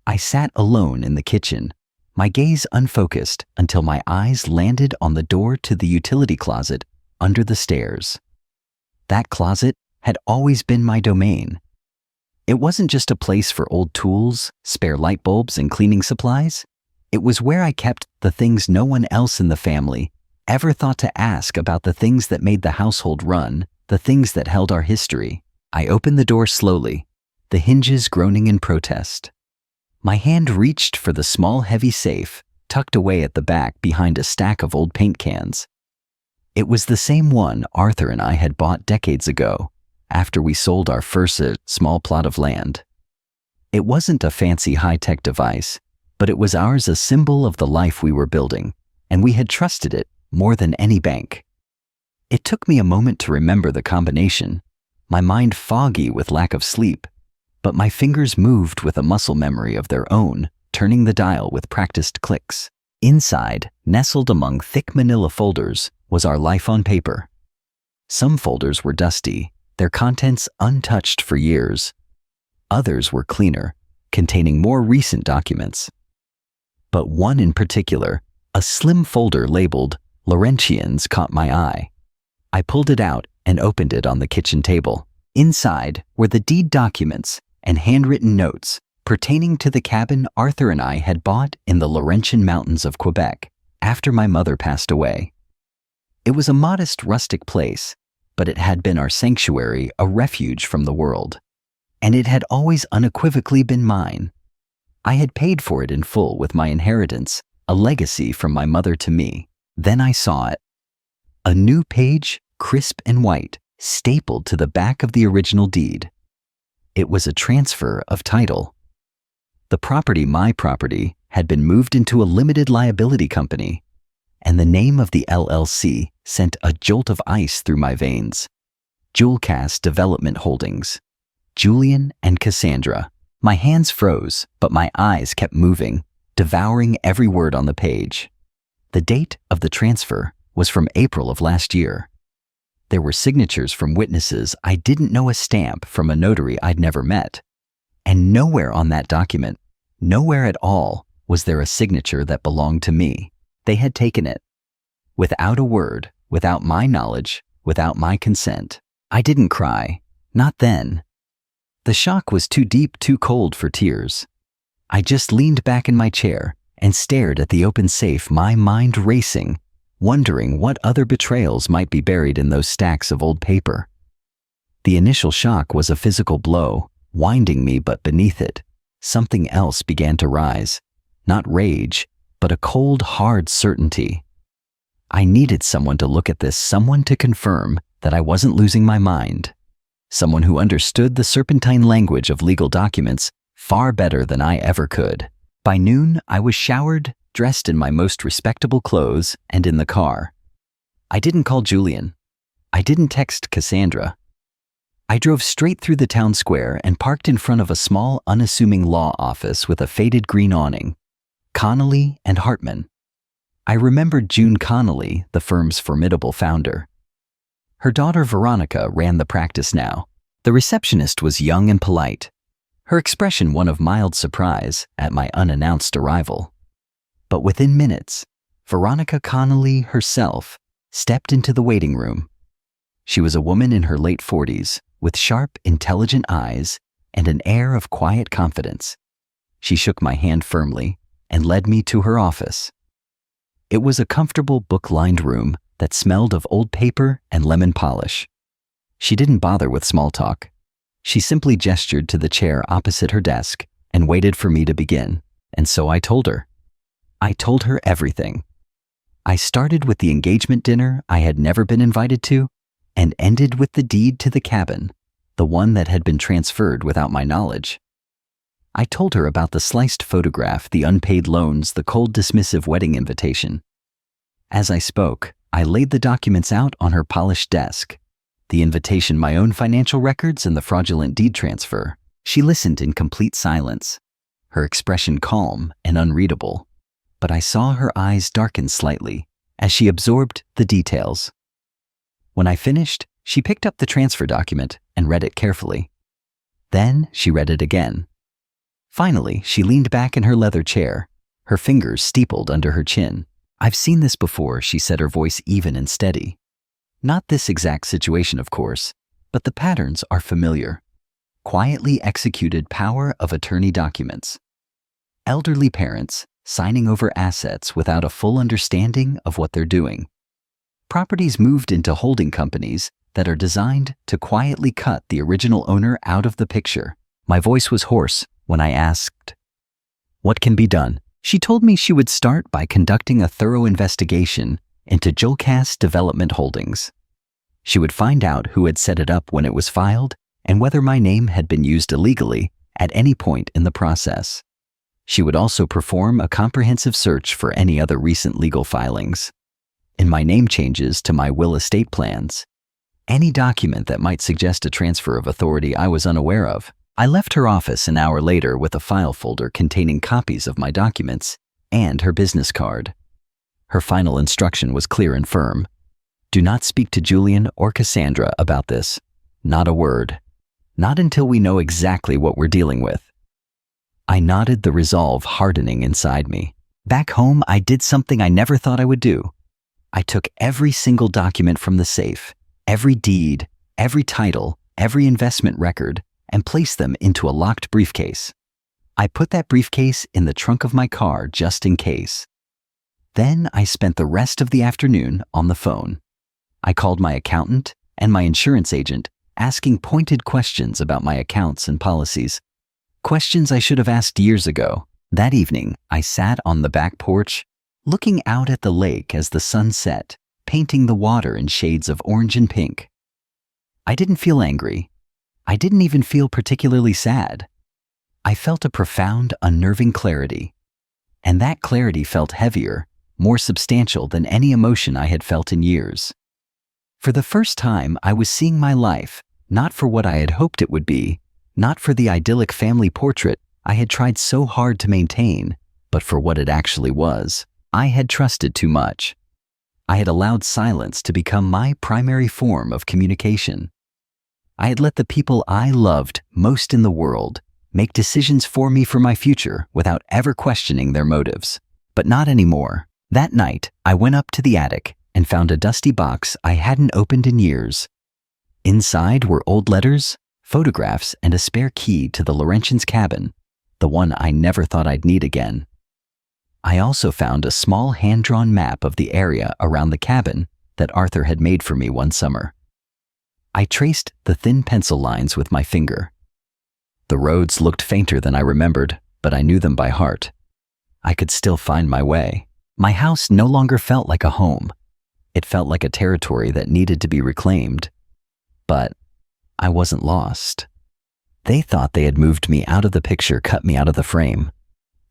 I sat alone in the kitchen, my gaze unfocused until my eyes landed on the door to the utility closet under the stairs. That closet had always been my domain. It wasn't just a place for old tools, spare light bulbs, and cleaning supplies. It was where I kept the things no one else in the family ever thought to ask about, the things that made the household run, the things that held our history. I opened the door slowly, the hinges groaning in protest. My hand reached for the small, heavy safe tucked away at the back behind a stack of old paint cans. It was the same one Arthur and I had bought decades ago, after we sold our first small plot of land. It wasn't a fancy high-tech device, but it was ours, a symbol of the life we were building, and we had trusted it more than any bank. It took me a moment to remember the combination, my mind foggy with lack of sleep, but my fingers moved with a muscle memory of their own, turning the dial with practiced clicks. Inside, nestled among thick manila folders, was our life on paper. Some folders were dusty, their contents untouched for years. Others were cleaner, containing more recent documents. But one in particular, a slim folder labeled Laurentians caught my eye. I pulled it out and opened it on the kitchen table. Inside were the deed documents and handwritten notes pertaining to the cabin Arthur and I had bought in the Laurentian mountains of Quebec after my mother passed away. It was a modest rustic place, but it had been our sanctuary, a refuge from the world. And it had always unequivocally been mine. I had paid for it in full with my inheritance, a legacy from my mother to me. Then I saw it. A new page, crisp and white, stapled to the back of the original deed. It was a transfer of title. The property, my property, had been moved into a limited liability company, and the name of the LLC sent a jolt of ice through my veins. Jewelcast Development Holdings. Julian and Cassandra. My hands froze, but my eyes kept moving, devouring every word on the page. The date of the transfer was from April of last year. There were signatures from witnesses I didn't know, a stamp from a notary I'd never met. And nowhere on that document, nowhere at all, was there a signature that belonged to me. They had taken it. Without a word, without my knowledge, without my consent. I didn't cry. Not then. The shock was too deep, too cold for tears. I just leaned back in my chair and stared at the open safe, my mind racing, wondering what other betrayals might be buried in those stacks of old paper. The initial shock was a physical blow, winding me, but beneath it, something else began to rise. Not rage, but a cold, hard certainty. I needed someone to look at this, someone to confirm that I wasn't losing my mind. Someone who understood the serpentine language of legal documents far better than I ever could. By noon, I was showered, dressed in my most respectable clothes, and in the car. I didn't call Julian. I didn't text Cassandra. I drove straight through the town square and parked in front of a small, unassuming law office with a faded green awning. Connolly and Hartman. I remembered June Connolly, the firm's formidable founder. Her daughter Veronica ran the practice now. The receptionist was young and polite, her expression one of mild surprise at my unannounced arrival. But within minutes, Veronica Connolly herself stepped into the waiting room. She was a woman in her late 40s, with sharp, intelligent eyes and an air of quiet confidence. She shook my hand firmly and led me to her office. It was a comfortable, book-lined room that smelled of old paper and lemon polish. She didn't bother with small talk. She simply gestured to the chair opposite her desk and waited for me to begin, and so I told her. I told her everything. I started with the engagement dinner I had never been invited to, and ended with the deed to the cabin, the one that had been transferred without my knowledge. I told her about the sliced photograph, the unpaid loans, the cold dismissive wedding invitation. As I spoke, I laid the documents out on her polished desk, the invitation, my own financial records, and the fraudulent deed transfer. She listened in complete silence, her expression calm and unreadable, but I saw her eyes darken slightly as she absorbed the details. When I finished, she picked up the transfer document and read it carefully. Then she read it again. Finally, she leaned back in her leather chair, her fingers steepled under her chin. "I've seen this before," she said, her voice even and steady. "Not this exact situation, of course, but the patterns are familiar. Quietly executed power of attorney documents. Elderly parents signing over assets without a full understanding of what they're doing. Properties moved into holding companies that are designed to quietly cut the original owner out of the picture." My voice was hoarse when I asked, "What can be done?" She told me she would start by conducting a thorough investigation into Jewelcast Development Holdings. She would find out who had set it up when it was filed and whether my name had been used illegally at any point in the process. She would also perform a comprehensive search for any other recent legal filings, in my name changes to my will estate plans, any document that might suggest a transfer of authority I was unaware of. I left her office an hour later with a file folder containing copies of my documents and her business card. Her final instruction was clear and firm. "Do not speak to Julian or Cassandra about this. Not a word. Not until we know exactly what we're dealing with." I nodded, the resolve hardening inside me. Back home, I did something I never thought I would do. I took every single document from the safe, every deed, every title, every investment record, and placed them into a locked briefcase. I put that briefcase in the trunk of my car just in case. Then I spent the rest of the afternoon on the phone. I called my accountant and my insurance agent, asking pointed questions about my accounts and policies. Questions I should have asked years ago. That evening, I sat on the back porch, looking out at the lake as the sun set, painting the water in shades of orange and pink. I didn't feel angry. I didn't even feel particularly sad. I felt a profound, unnerving clarity. And that clarity felt heavier, more substantial than any emotion I had felt in years. For the first time, I was seeing my life, not for what I had hoped it would be, not for the idyllic family portrait I had tried so hard to maintain, but for what it actually was. I had trusted too much. I had allowed silence to become my primary form of communication. I had let the people I loved most in the world make decisions for me for my future without ever questioning their motives. But not anymore. That night, I went up to the attic and found a dusty box I hadn't opened in years. Inside were old letters, photographs, and a spare key to the Laurentians' cabin, the one I never thought I'd need again. I also found a small hand-drawn map of the area around the cabin that Arthur had made for me one summer. I traced the thin pencil lines with my finger. The roads looked fainter than I remembered, but I knew them by heart. I could still find my way. My house no longer felt like a home. It felt like a territory that needed to be reclaimed. But I wasn't lost. They thought they had moved me out of the picture, cut me out of the frame.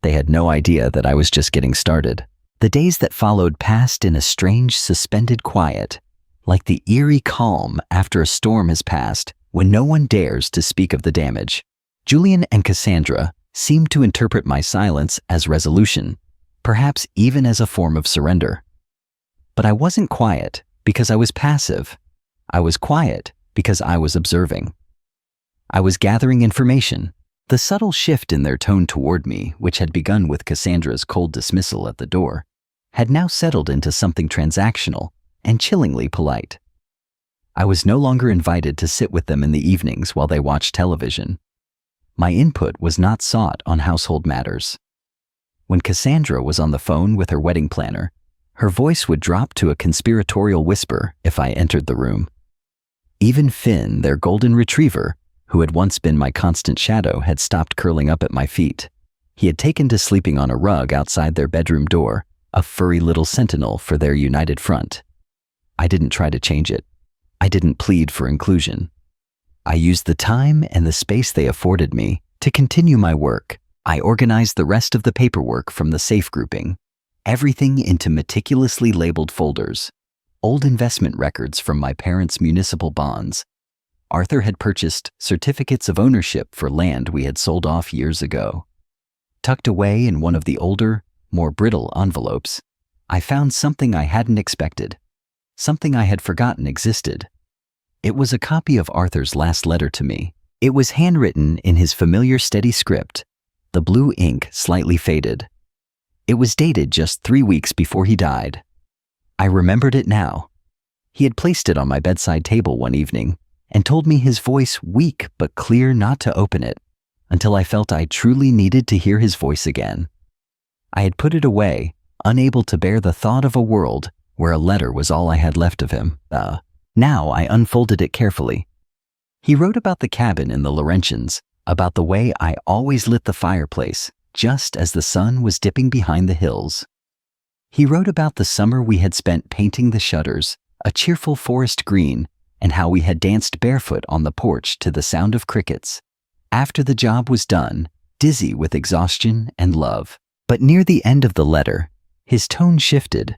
They had no idea that I was just getting started. The days that followed passed in a strange, suspended quiet, like the eerie calm after a storm has passed when no one dares to speak of the damage. Julian and Cassandra seemed to interpret my silence as resolution, perhaps even as a form of surrender. But I wasn't quiet because I was passive. I was quiet because I was observing. I was gathering information. The subtle shift in their tone toward me, which had begun with Cassandra's cold dismissal at the door, had now settled into something transactional and chillingly polite. I was no longer invited to sit with them in the evenings while they watched television. My input was not sought on household matters. When Cassandra was on the phone with her wedding planner, her voice would drop to a conspiratorial whisper if I entered the room. Even Finn, their golden retriever, who had once been my constant shadow, had stopped curling up at my feet. He had taken to sleeping on a rug outside their bedroom door, a furry little sentinel for their united front. I didn't try to change it. I didn't plead for inclusion. I used the time and the space they afforded me to continue my work. I organized the rest of the paperwork from the safe grouping, everything into meticulously labeled folders. Old investment records from my parents' municipal bonds. Arthur had purchased certificates of ownership for land we had sold off years ago. Tucked away in one of the older, more brittle envelopes, I found something I hadn't expected, something I had forgotten existed. It was a copy of Arthur's last letter to me. It was handwritten in his familiar steady script, the blue ink slightly faded. It was dated just 3 weeks before he died. I remembered it now. He had placed it on my bedside table one evening and told me, his voice weak but clear, not to open it until I felt I truly needed to hear his voice again. I had put it away, unable to bear the thought of a world where a letter was all I had left of him. Now I unfolded it carefully. He wrote about the cabin in the Laurentians, about the way I always lit the fireplace just as the sun was dipping behind the hills. He wrote about the summer we had spent painting the shutters, a cheerful forest green, and how we had danced barefoot on the porch to the sound of crickets. After the job was done, dizzy with exhaustion and love. But near the end of the letter, his tone shifted.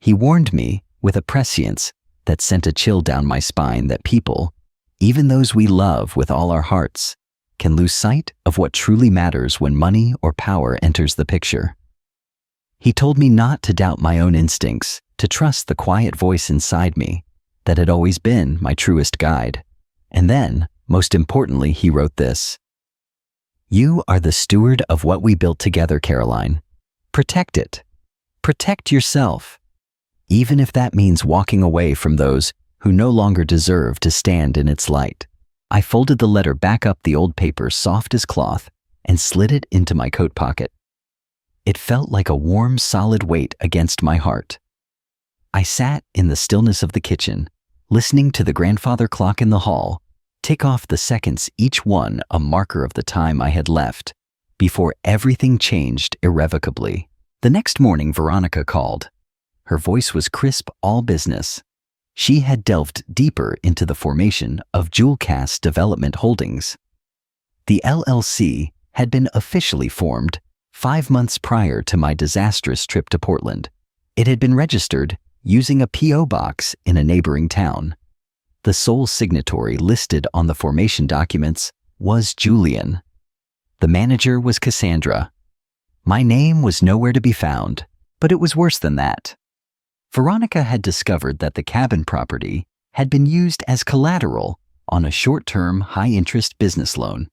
He warned me with a prescience that sent a chill down my spine that people, even those we love with all our hearts, can lose sight of what truly matters when money or power enters the picture. He told me not to doubt my own instincts, to trust the quiet voice inside me that had always been my truest guide. And then, most importantly, he wrote this: "You are the steward of what we built together, Caroline. Protect it. Protect yourself. even if that means walking away from those who no longer deserve to stand in its light. I folded the letter back up the old paper soft as cloth and slid it into my coat pocket. It felt like a warm, solid weight against my heart. I sat in the stillness of the kitchen, listening to the grandfather clock in the hall tick off the seconds, each one a marker of the time I had left, before everything changed irrevocably. The next morning, Veronica called. Her voice was crisp, all business. She had delved deeper into the formation of Jewelcast Development Holdings. The LLC had been officially formed 5 months prior to my disastrous trip to Portland. It had been registered using a P.O. box in a neighboring town. The sole signatory listed on the formation documents was Julian. The manager was Cassandra. My name was nowhere to be found, but it was worse than that. Veronica had discovered that the cabin property had been used as collateral on a short-term, high-interest business loan.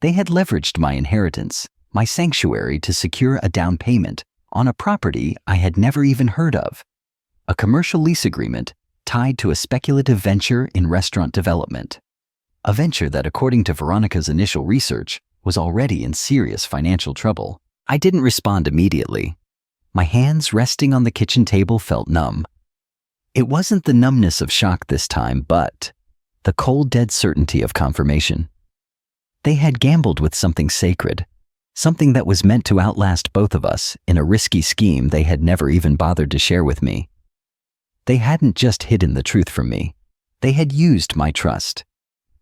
They had leveraged my inheritance, my sanctuary, to secure a down payment on a property I had never even heard of, a commercial lease agreement tied to a speculative venture in restaurant development, a venture that, according to Veronica's initial research, was already in serious financial trouble. I didn't respond immediately. My hands resting on the kitchen table felt numb. It wasn't the numbness of shock this time, but the cold, dead certainty of confirmation. They had gambled with something sacred, something that was meant to outlast both of us in a risky scheme they had never even bothered to share with me. They hadn't just hidden the truth from me. They had used my trust,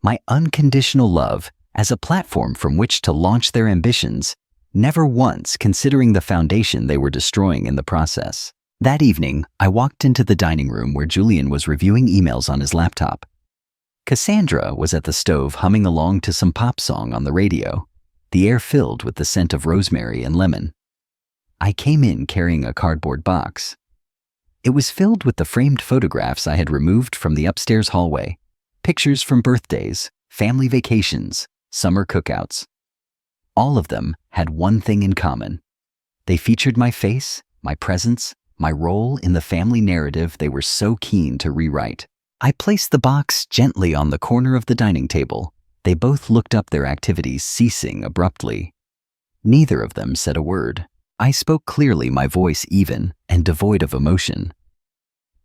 my unconditional love, as a platform from which to launch their ambitions, never once considering the foundation they were destroying in the process. That evening, I walked into the dining room where Julian was reviewing emails on his laptop. Cassandra was at the stove humming along to some pop song on the radio, the air filled with the scent of rosemary and lemon. I came in carrying a cardboard box. It was filled with the framed photographs I had removed from the upstairs hallway, pictures from birthdays, family vacations, summer cookouts. All of them had one thing in common. They featured my face, my presence, my role in the family narrative they were so keen to rewrite. I placed the box gently on the corner of the dining table. They both looked up, their activities ceasing abruptly. Neither of them said a word. I spoke clearly, my voice even and devoid of emotion.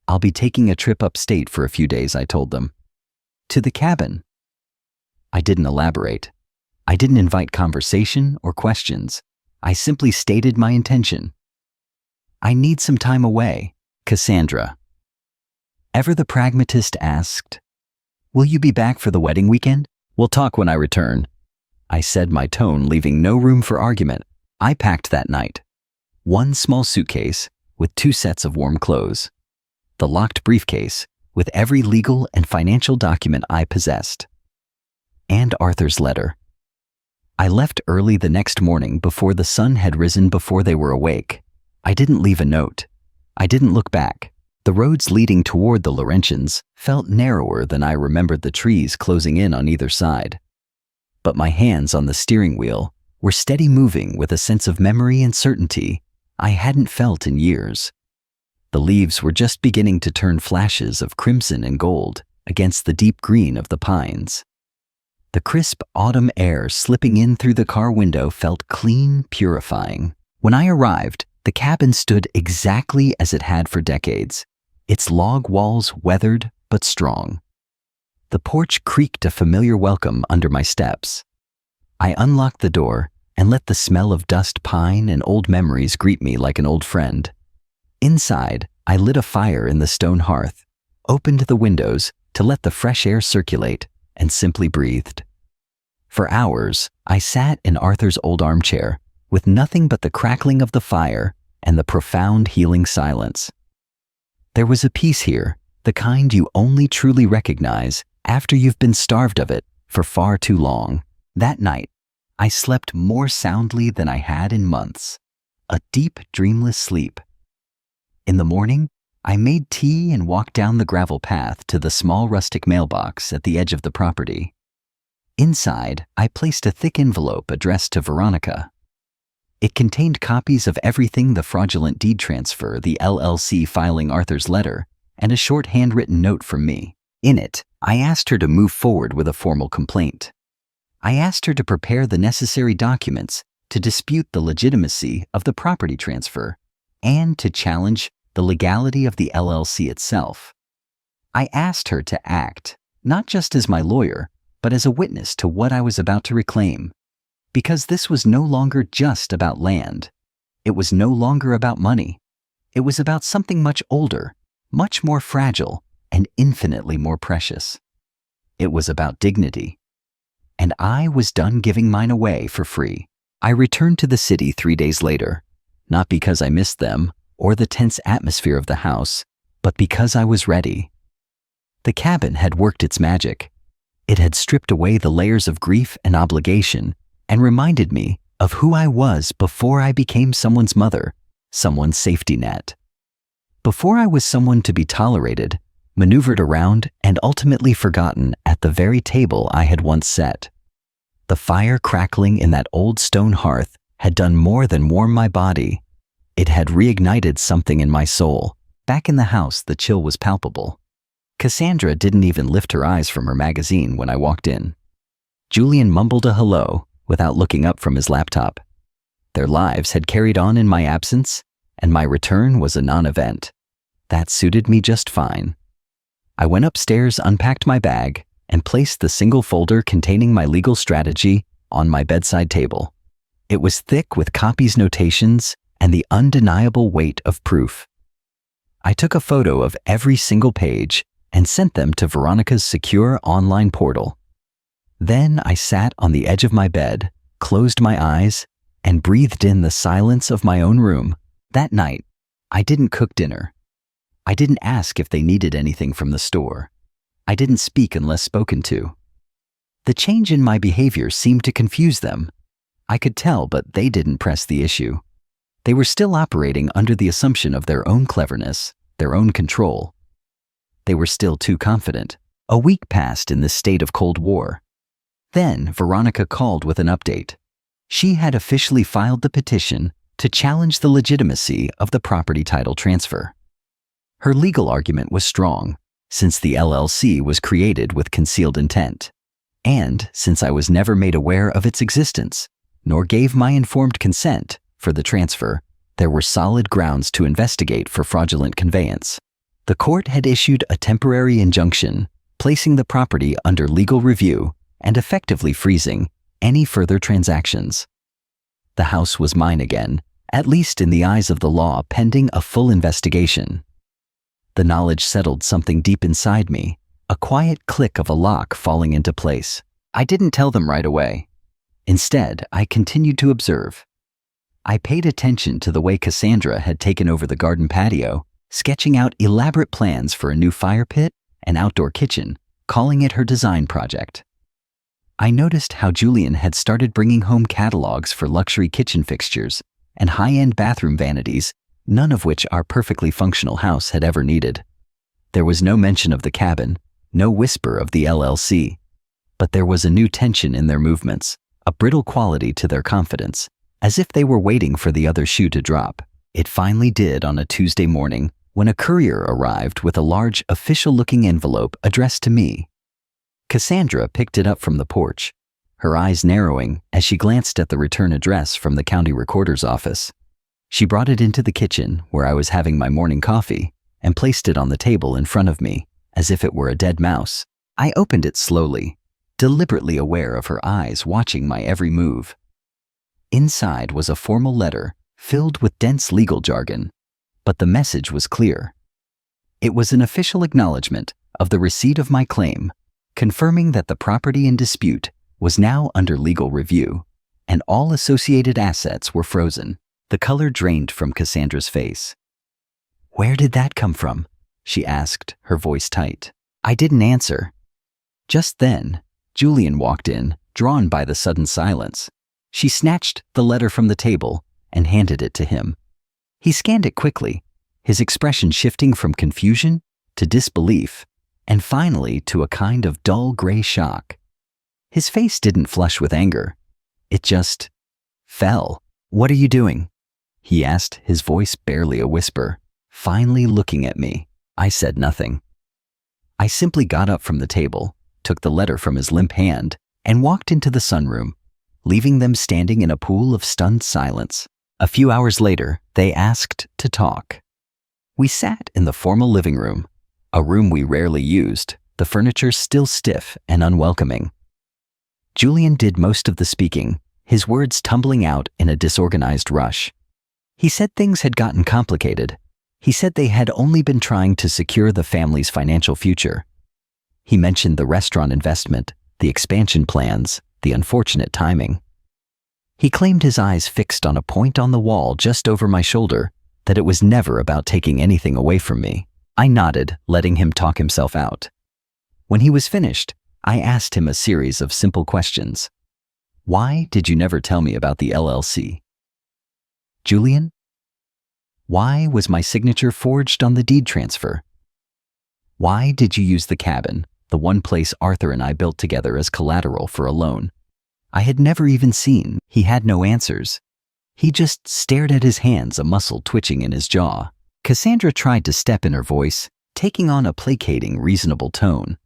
"I'll be taking a trip upstate for a few days," I told them. "To the cabin." I didn't elaborate. I didn't invite conversation or questions. I simply stated my intention. "I need some time away, Cassandra." Ever the pragmatist asked, "Will you be back for the wedding weekend?" "We'll talk when I return," I said, my tone leaving no room for argument. I packed that night. One small suitcase with 2 sets of warm clothes. The locked briefcase with every legal and financial document I possessed. And Arthur's letter. I left early the next morning, before the sun had risen, before they were awake. I didn't leave a note. I didn't look back. The roads leading toward the Laurentians felt narrower than I remembered, the trees closing in on either side. But my hands on the steering wheel were steady, moving with a sense of memory and certainty I hadn't felt in years. The leaves were just beginning to turn flashes of crimson and gold against the deep green of the pines. The crisp autumn air slipping in through the car window felt clean, purifying. When I arrived, the cabin stood exactly as it had for decades, its log walls weathered but strong. The porch creaked a familiar welcome under my steps. I unlocked the door and let the smell of dust, pine, and old memories greet me like an old friend. Inside, I lit a fire in the stone hearth, opened the windows to let the fresh air circulate, and simply breathed. For hours, I sat in Arthur's old armchair, with nothing but the crackling of the fire and the profound, healing silence. There was a peace here, the kind you only truly recognize after you've been starved of it for far too long. That night, I slept more soundly than I had in months, a deep, dreamless sleep. In the morning, I made tea and walked down the gravel path to the small rustic mailbox at the edge of the property. Inside, I placed a thick envelope addressed to Veronica. It contained copies of everything: the fraudulent deed transfer, the LLC filing Arthur's letter, and a short handwritten note from me. In it, I asked her to move forward with a formal complaint. I asked her to prepare the necessary documents to dispute the legitimacy of the property transfer and to challenge the legality of the LLC itself. I asked her to act, not just as my lawyer, but as a witness to what I was about to reclaim. Because this was no longer just about land. It was no longer about money. It was about something much older, much more fragile, and infinitely more precious. It was about dignity. And I was done giving mine away for free. I returned to the city 3 days later, not because I missed them or the tense atmosphere of the house, but because I was ready. The cabin had worked its magic. It had stripped away the layers of grief and obligation and reminded me of who I was before I became someone's mother, someone's safety net. Before I was someone to be tolerated, maneuvered around, and ultimately forgotten at the very table I had once set. The fire crackling in that old stone hearth had done more than warm my body. It had reignited something in my soul. Back in the house, the chill was palpable. Cassandra didn't even lift her eyes from her magazine when I walked in. Julian mumbled a hello without looking up from his laptop. Their lives had carried on in my absence, and my return was a non-event. That suited me just fine. I went upstairs, unpacked my bag, and placed the single folder containing my legal strategy on my bedside table. It was thick with copies, notations, and the undeniable weight of proof. I took a photo of every single page and sent them to Veronica's secure online portal. Then I sat on the edge of my bed, closed my eyes, and breathed in the silence of my own room. That night, I didn't cook dinner. I didn't ask if they needed anything from the store. I didn't speak unless spoken to. The change in my behavior seemed to confuse them. I could tell, but they didn't press the issue. They were still operating under the assumption of their own cleverness, their own control. They were still too confident. A week passed in this state of Cold War. Then Veronica called with an update. She had officially filed the petition to challenge the legitimacy of the property title transfer. Her legal argument was strong, since the LLC was created with concealed intent, and since I was never made aware of its existence, nor gave my informed consent for the transfer, there were solid grounds to investigate for fraudulent conveyance. The court had issued a temporary injunction, placing the property under legal review and effectively freezing any further transactions. The house was mine again, at least in the eyes of the law, pending a full investigation. The knowledge settled something deep inside me, a quiet click of a lock falling into place. I didn't tell them right away. Instead, I continued to observe. I paid attention to the way Cassandra had taken over the garden patio, sketching out elaborate plans for a new fire pit and outdoor kitchen, calling it her design project. I noticed how Julian had started bringing home catalogs for luxury kitchen fixtures and high-end bathroom vanities, none of which our perfectly functional house had ever needed. There was no mention of the cabin, no whisper of the LLC, but there was a new tension in their movements, a brittle quality to their confidence, as if they were waiting for the other shoe to drop. It finally did on a Tuesday morning when a courier arrived with a large, official-looking envelope addressed to me. Cassandra picked it up from the porch, her eyes narrowing as she glanced at the return address from the county recorder's office. She brought it into the kitchen where I was having my morning coffee and placed it on the table in front of me as if it were a dead mouse. I opened it slowly, deliberately aware of her eyes watching my every move. Inside was a formal letter filled with dense legal jargon, but the message was clear. It was an official acknowledgement of the receipt of my claim, confirming that the property in dispute was now under legal review, and all associated assets were frozen. The color drained from Cassandra's face. "Where did that come from?" she asked, her voice tight. I didn't answer. Just then, Julian walked in, drawn by the sudden silence. She snatched the letter from the table and handed it to him. He scanned it quickly, his expression shifting from confusion to disbelief, and finally to a kind of dull gray shock. His face didn't flush with anger. It just fell, "What are you doing?" he asked, his voice barely a whisper. Finally looking at me, I said nothing. I simply got up from the table, took the letter from his limp hand, and walked into the sunroom, leaving them standing in a pool of stunned silence. A few hours later, they asked to talk. We sat in the formal living room, a room we rarely used, the furniture still stiff and unwelcoming. Julian did most of the speaking, his words tumbling out in a disorganized rush. He said things had gotten complicated. He said they had only been trying to secure the family's financial future. He mentioned the restaurant investment, the expansion plans, the unfortunate timing. He claimed, his eyes fixed on a point on the wall just over my shoulder, that it was never about taking anything away from me. I nodded, letting him talk himself out. When he was finished, I asked him a series of simple questions. Why did you never tell me about the LLC? Julian? Why was my signature forged on the deed transfer? Why did you use the cabin, the one place Arthur and I built together, as collateral for a loan I had never even seen? He had no answers. He just stared at his hands, a muscle twitching in his jaw. Cassandra tried to step in her voice, taking on a placating, reasonable tone.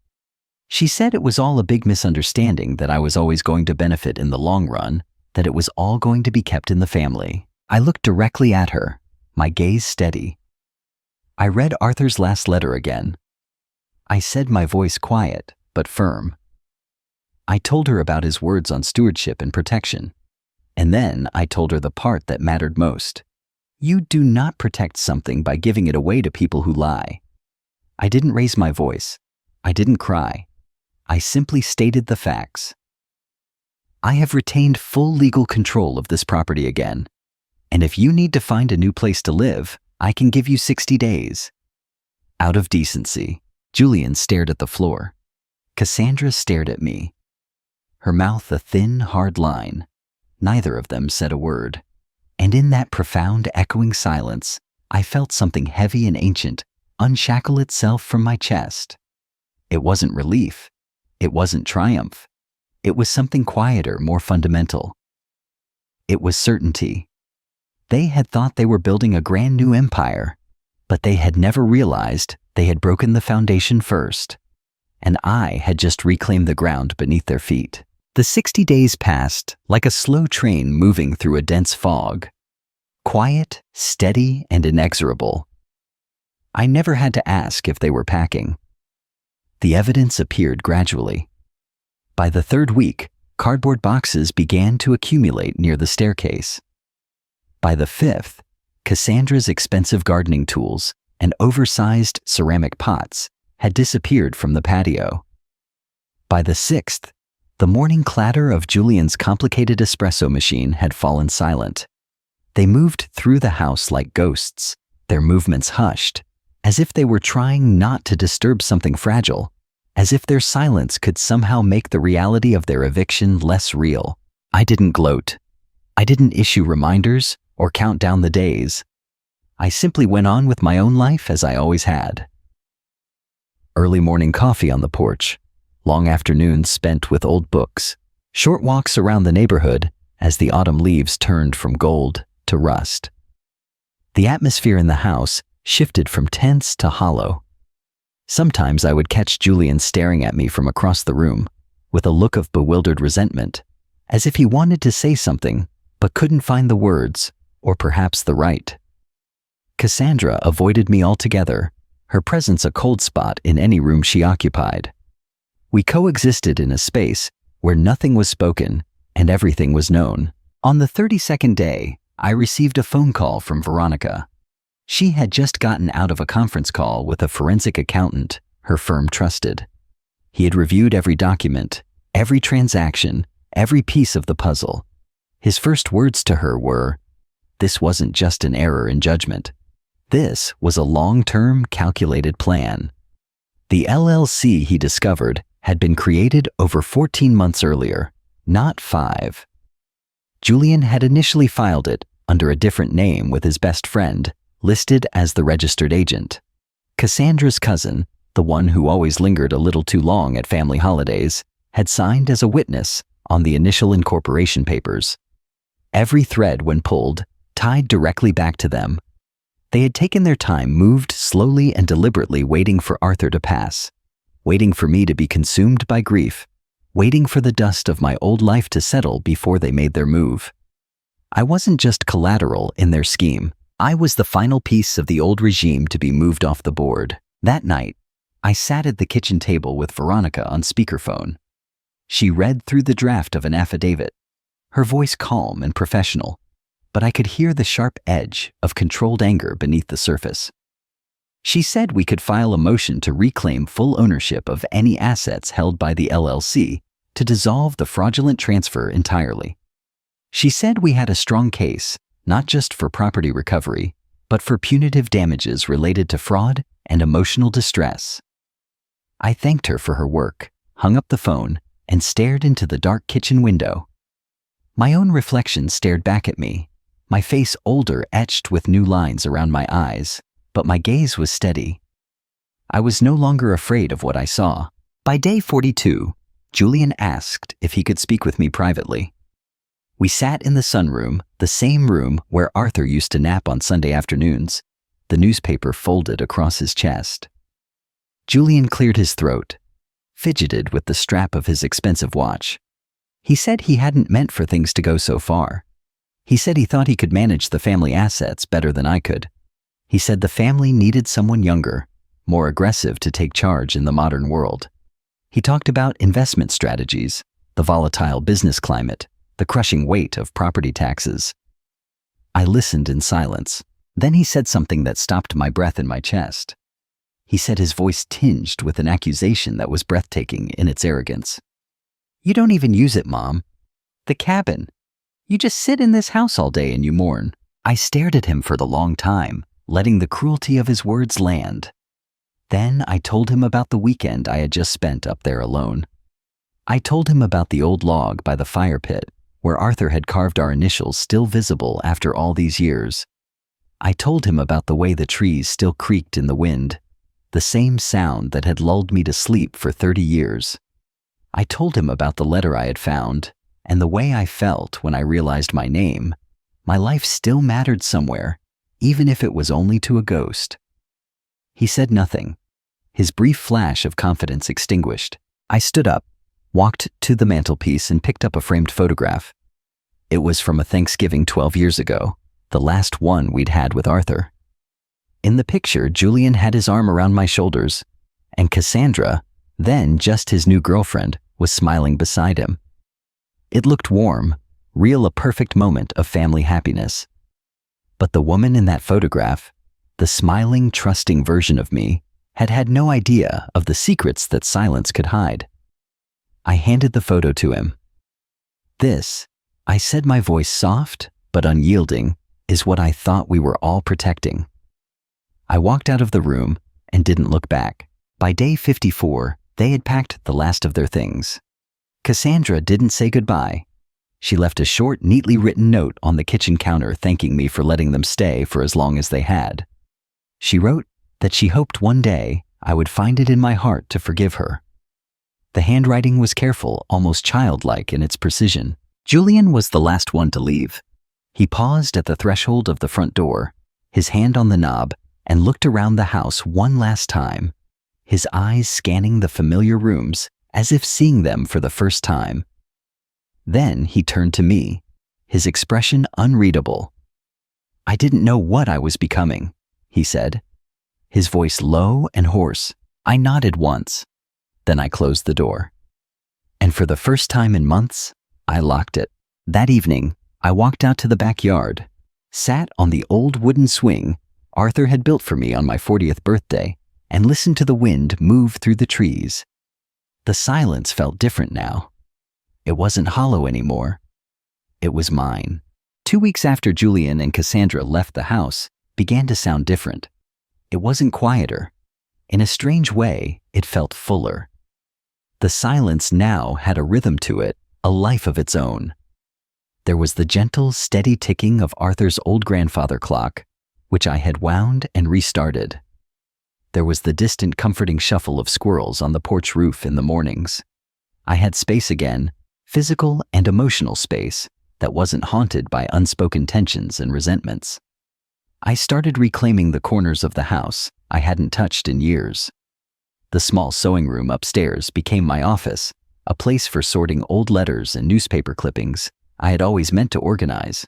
She said it was all a big misunderstanding, that I was always going to benefit in the long run, that it was all going to be kept in the family. I looked directly at her, my gaze steady. I read Arthur's last letter again. I said, my voice quiet but firm. I told her about his words on stewardship and protection. And then I told her the part that mattered most. You do not protect something by giving it away to people who lie. I didn't raise my voice. I didn't cry. I simply stated the facts. I have retained full legal control of this property again. And if you need to find a new place to live, I can give you 60 days. Out of decency, Julian stared at the floor. Cassandra stared at me. Her mouth a thin, hard line. Neither of them said a word. And in that profound, echoing silence, I felt something heavy and ancient unshackle itself from my chest. It wasn't relief. It wasn't triumph. It was something quieter, more fundamental. It was certainty. They had thought they were building a grand new empire, but they had never realized they had broken the foundation first. And I had just reclaimed the ground beneath their feet. The 60 days passed like a slow train moving through a dense fog. Quiet, steady, and inexorable. I never had to ask if they were packing. The evidence appeared gradually. By the third week, cardboard boxes began to accumulate near the staircase. By the fifth, Cassandra's expensive gardening tools and oversized ceramic pots had disappeared from the patio. By the sixth, the morning clatter of Julian's complicated espresso machine had fallen silent. They moved through the house like ghosts, their movements hushed, as if they were trying not to disturb something fragile, as if their silence could somehow make the reality of their eviction less real. I didn't gloat. I didn't issue reminders or count down the days. I simply went on with my own life as I always had. Early morning coffee on the porch, long afternoons spent with old books, short walks around the neighborhood as the autumn leaves turned from gold to rust. The atmosphere in the house shifted from tense to hollow. Sometimes I would catch Julian staring at me from across the room with a look of bewildered resentment, as if he wanted to say something but couldn't find the words, or perhaps the right. Cassandra avoided me altogether, her presence a cold spot in any room she occupied. We coexisted in a space where nothing was spoken and everything was known. On the 32nd day, I received a phone call from Veronica. She had just gotten out of a conference call with a forensic accountant her firm trusted. He had reviewed every document, every transaction, every piece of the puzzle. His first words to her were, "This wasn't just an error in judgment. This was a long-term, calculated plan." The LLC, he discovered, had been created over 14 months earlier, not 5. Julian had initially filed it under a different name with his best friend, listed as the registered agent. Cassandra's cousin, the one who always lingered a little too long at family holidays, had signed as a witness on the initial incorporation papers. Every thread, when pulled, tied directly back to them. They had taken their time, moved slowly and deliberately, waiting for Arthur to pass, waiting for me to be consumed by grief, waiting for the dust of my old life to settle before they made their move. I wasn't just collateral in their scheme. I was the final piece of the old regime to be moved off the board. That night, I sat at the kitchen table with Veronica on speakerphone. She read through the draft of an affidavit, her voice calm and professional, but I could hear the sharp edge of controlled anger beneath the surface. She said we could file a motion to reclaim full ownership of any assets held by the LLC, to dissolve the fraudulent transfer entirely. She said we had a strong case, not just for property recovery, but for punitive damages related to fraud and emotional distress. I thanked her for her work, hung up the phone, and stared into the dark kitchen window. My own reflection stared back at me, my face older, etched with new lines around my eyes, but my gaze was steady. I was no longer afraid of what I saw. By day 42, Julian asked if he could speak with me privately. We sat in the sunroom, the same room where Arthur used to nap on Sunday afternoons, the newspaper folded across his chest. Julian cleared his throat, fidgeted with the strap of his expensive watch. He said he hadn't meant for things to go so far. He said he thought he could manage the family assets better than I could. He said the family needed someone younger, more aggressive to take charge in the modern world. He talked about investment strategies, the volatile business climate, the crushing weight of property taxes. I listened in silence. Then he said something that stopped my breath in my chest. He said, his voice tinged with an accusation that was breathtaking in its arrogance. "You don't even use it, Mom. The cabin. You just sit in this house all day and you mourn." I stared at him for the long time, letting the cruelty of his words land. Then I told him about the weekend I had just spent up there alone. I told him about the old log by the fire pit, where Arthur had carved our initials, still visible after all these years. I told him about the way the trees still creaked in the wind, the same sound that had lulled me to sleep for 30 years. I told him about the letter I had found, and the way I felt when I realized my name. My life still mattered somewhere, even if it was only to a ghost. He said nothing. His brief flash of confidence extinguished. I stood up, walked to the mantelpiece, and picked up a framed photograph. It was from a Thanksgiving 12 years ago, the last one we'd had with Arthur. In the picture, Julian had his arm around my shoulders, and Cassandra, then just his new girlfriend, was smiling beside him. It looked warm, real, a perfect moment of family happiness. But the woman in that photograph, the smiling, trusting version of me, had had no idea of the secrets that silence could hide. I handed the photo to him. "This," I said, my voice soft but unyielding, "is what I thought we were all protecting." I walked out of the room and didn't look back. By day 54, they had packed the last of their things. Cassandra didn't say goodbye. She left a short, neatly written note on the kitchen counter thanking me for letting them stay for as long as they had. She wrote that she hoped one day I would find it in my heart to forgive her. The handwriting was careful, almost childlike in its precision. Julian was the last one to leave. He paused at the threshold of the front door, his hand on the knob, and looked around the house one last time, his eyes scanning the familiar rooms as if seeing them for the first time. Then he turned to me, his expression unreadable. "I didn't know what I was becoming," he said, his voice low and hoarse. I nodded once. Then I closed the door. And for the first time in months, I locked it. That evening, I walked out to the backyard, sat on the old wooden swing Arthur had built for me on my 40th birthday, and listened to the wind move through the trees. The silence felt different now. It wasn't hollow anymore. It was mine. 2 weeks after Julian and Cassandra left the house, began to sound different. It wasn't quieter. In a strange way, it felt fuller. The silence now had a rhythm to it, a life of its own. There was the gentle, steady ticking of Arthur's old grandfather clock, which I had wound and restarted. There was the distant, comforting shuffle of squirrels on the porch roof in the mornings. I had space again, physical and emotional space, that wasn't haunted by unspoken tensions and resentments. I started reclaiming the corners of the house I hadn't touched in years. The small sewing room upstairs became my office, a place for sorting old letters and newspaper clippings I had always meant to organize.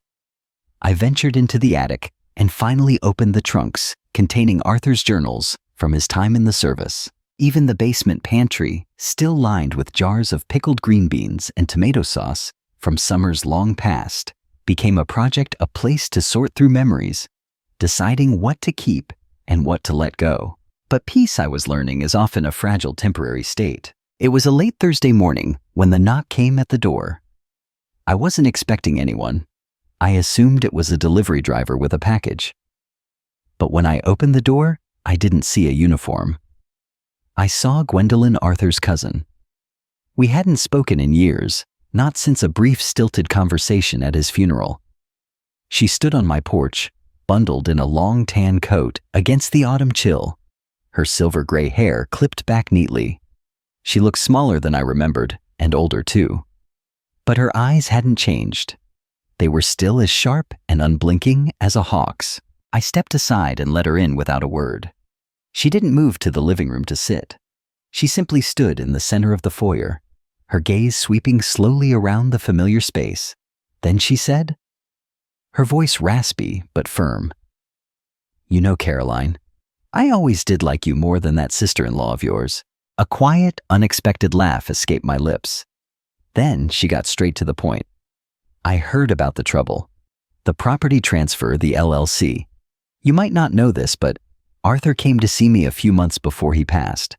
I ventured into the attic and finally opened the trunks containing Arthur's journals from his time in the service. Even the basement pantry, still lined with jars of pickled green beans and tomato sauce from summers long past, became a project, a place to sort through memories, deciding what to keep and what to let go. But peace, I was learning, is often a fragile temporary state. It was a late Thursday morning when the knock came at the door. I wasn't expecting anyone. I assumed it was a delivery driver with a package. But when I opened the door, I didn't see a uniform. I saw Gwendolyn, Arthur's cousin. We hadn't spoken in years, not since a brief stilted conversation at his funeral. She stood on my porch, bundled in a long tan coat against the autumn chill, her silver gray hair clipped back neatly. She looked smaller than I remembered, and older too. But her eyes hadn't changed. They were still as sharp and unblinking as a hawk's. I stepped aside and let her in without a word. She didn't move to the living room to sit. She simply stood in the center of the foyer, her gaze sweeping slowly around the familiar space. Then she said, her voice raspy but firm, "You know, Caroline, I always did like you more than that sister-in-law of yours." A quiet, unexpected laugh escaped my lips. Then she got straight to the point. "I heard about the trouble. The property transfer, the LLC. You might not know this, but Arthur came to see me a few months before he passed.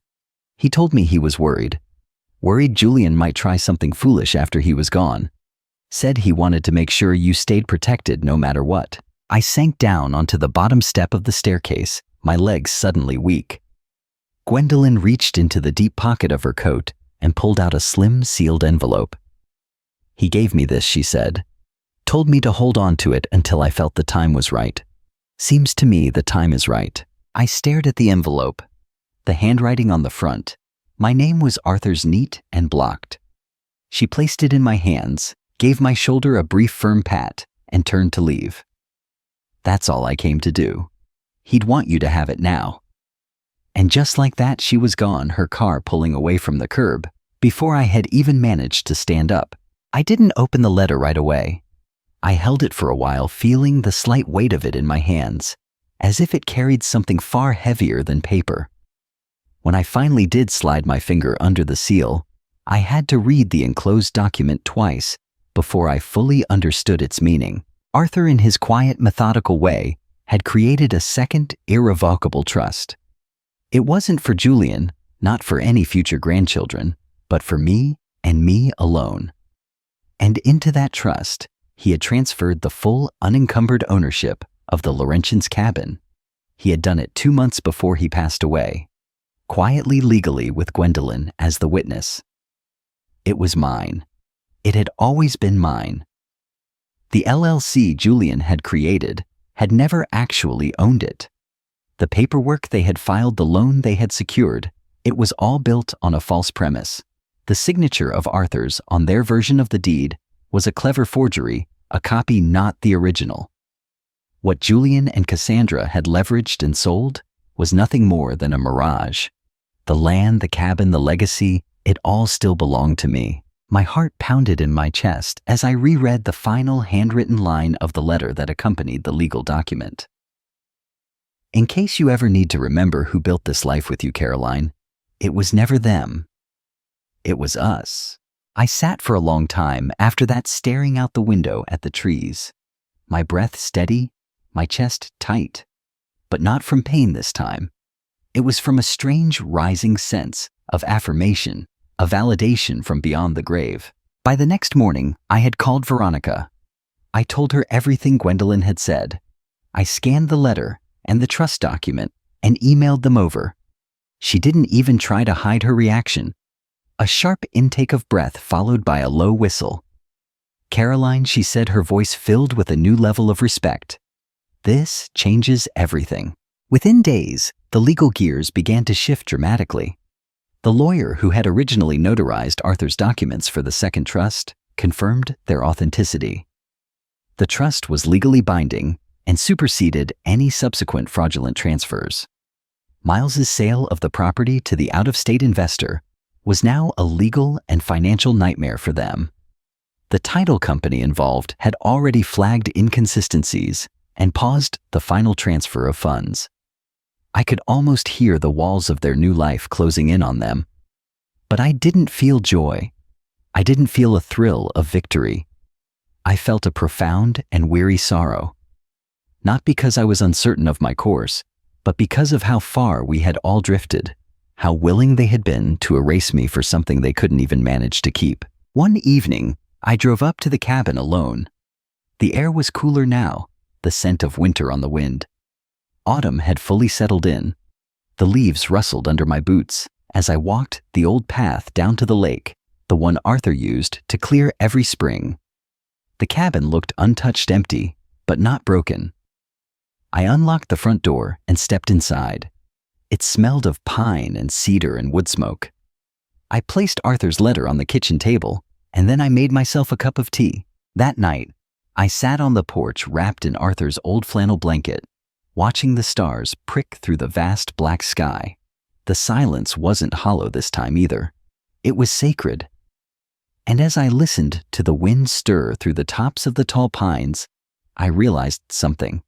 He told me he was worried Julian might try something foolish after he was gone. Said he wanted to make sure you stayed protected no matter what." I sank down onto the bottom step of the staircase, my legs suddenly weak. Gwendolyn reached into the deep pocket of her coat and pulled out a slim, sealed envelope. "He gave me this," she said. "Told me to hold on to it until I felt the time was right. Seems to me the time is right." I stared at the envelope. The handwriting on the front. My name was Arthur's neat and blocked. She placed it in my hands, gave my shoulder a brief firm pat, and turned to leave. "That's all I came to do. He'd want you to have it now." And just like that, she was gone, her car pulling away from the curb, before I had even managed to stand up. I didn't open the letter right away. I held it for a while, feeling the slight weight of it in my hands, as if it carried something far heavier than paper. When I finally did slide my finger under the seal, I had to read the enclosed document twice before I fully understood its meaning. Arthur, in his quiet, methodical way, had created a second, irrevocable trust. It wasn't for Julian, not for any future grandchildren, but for me and me alone. And into that trust, he had transferred the full, unencumbered ownership of the Laurentians' cabin. He had done it 2 months before he passed away, quietly, legally, with Gwendolyn as the witness. It was mine. It had always been mine. The LLC Julian had created had never actually owned it. The paperwork they had filed, the loan they had secured, it was all built on a false premise. The signature of Arthur's on their version of the deed was a clever forgery, a copy, not the original. What Julian and Cassandra had leveraged and sold was nothing more than a mirage. The land, the cabin, the legacy, it all still belonged to me. My heart pounded in my chest as I reread the final handwritten line of the letter that accompanied the legal document. "In case you ever need to remember who built this life with you, Caroline, it was never them. It was us." I sat for a long time after that, staring out the window at the trees. My breath steady, my chest tight. But not from pain this time. It was from a strange rising sense of affirmation, a validation from beyond the grave. By the next morning, I had called Veronica. I told her everything Gwendolyn had said. I scanned the letter and the trust document and emailed them over. She didn't even try to hide her reaction. A sharp intake of breath followed by a low whistle. "Caroline," she said, her voice filled with a new level of respect. "This changes everything." Within days, the legal gears began to shift dramatically. The lawyer who had originally notarized Arthur's documents for the second trust confirmed their authenticity. The trust was legally binding and superseded any subsequent fraudulent transfers. Miles's sale of the property to the out-of-state investor was now a legal and financial nightmare for them. The title company involved had already flagged inconsistencies and paused the final transfer of funds. I could almost hear the walls of their new life closing in on them. But I didn't feel joy. I didn't feel a thrill of victory. I felt a profound and weary sorrow. Not because I was uncertain of my course, but because of how far we had all drifted, how willing they had been to erase me for something they couldn't even manage to keep. One evening, I drove up to the cabin alone. The air was cooler now, the scent of winter on the wind. Autumn had fully settled in. The leaves rustled under my boots as I walked the old path down to the lake, the one Arthur used to clear every spring. The cabin looked untouched, empty, but not broken. I unlocked the front door and stepped inside. It smelled of pine and cedar and wood smoke. I placed Arthur's letter on the kitchen table, and then I made myself a cup of tea. That night, I sat on the porch wrapped in Arthur's old flannel blanket, watching the stars prick through the vast black sky. The silence wasn't hollow this time either. It was sacred. And as I listened to the wind stir through the tops of the tall pines, I realized something.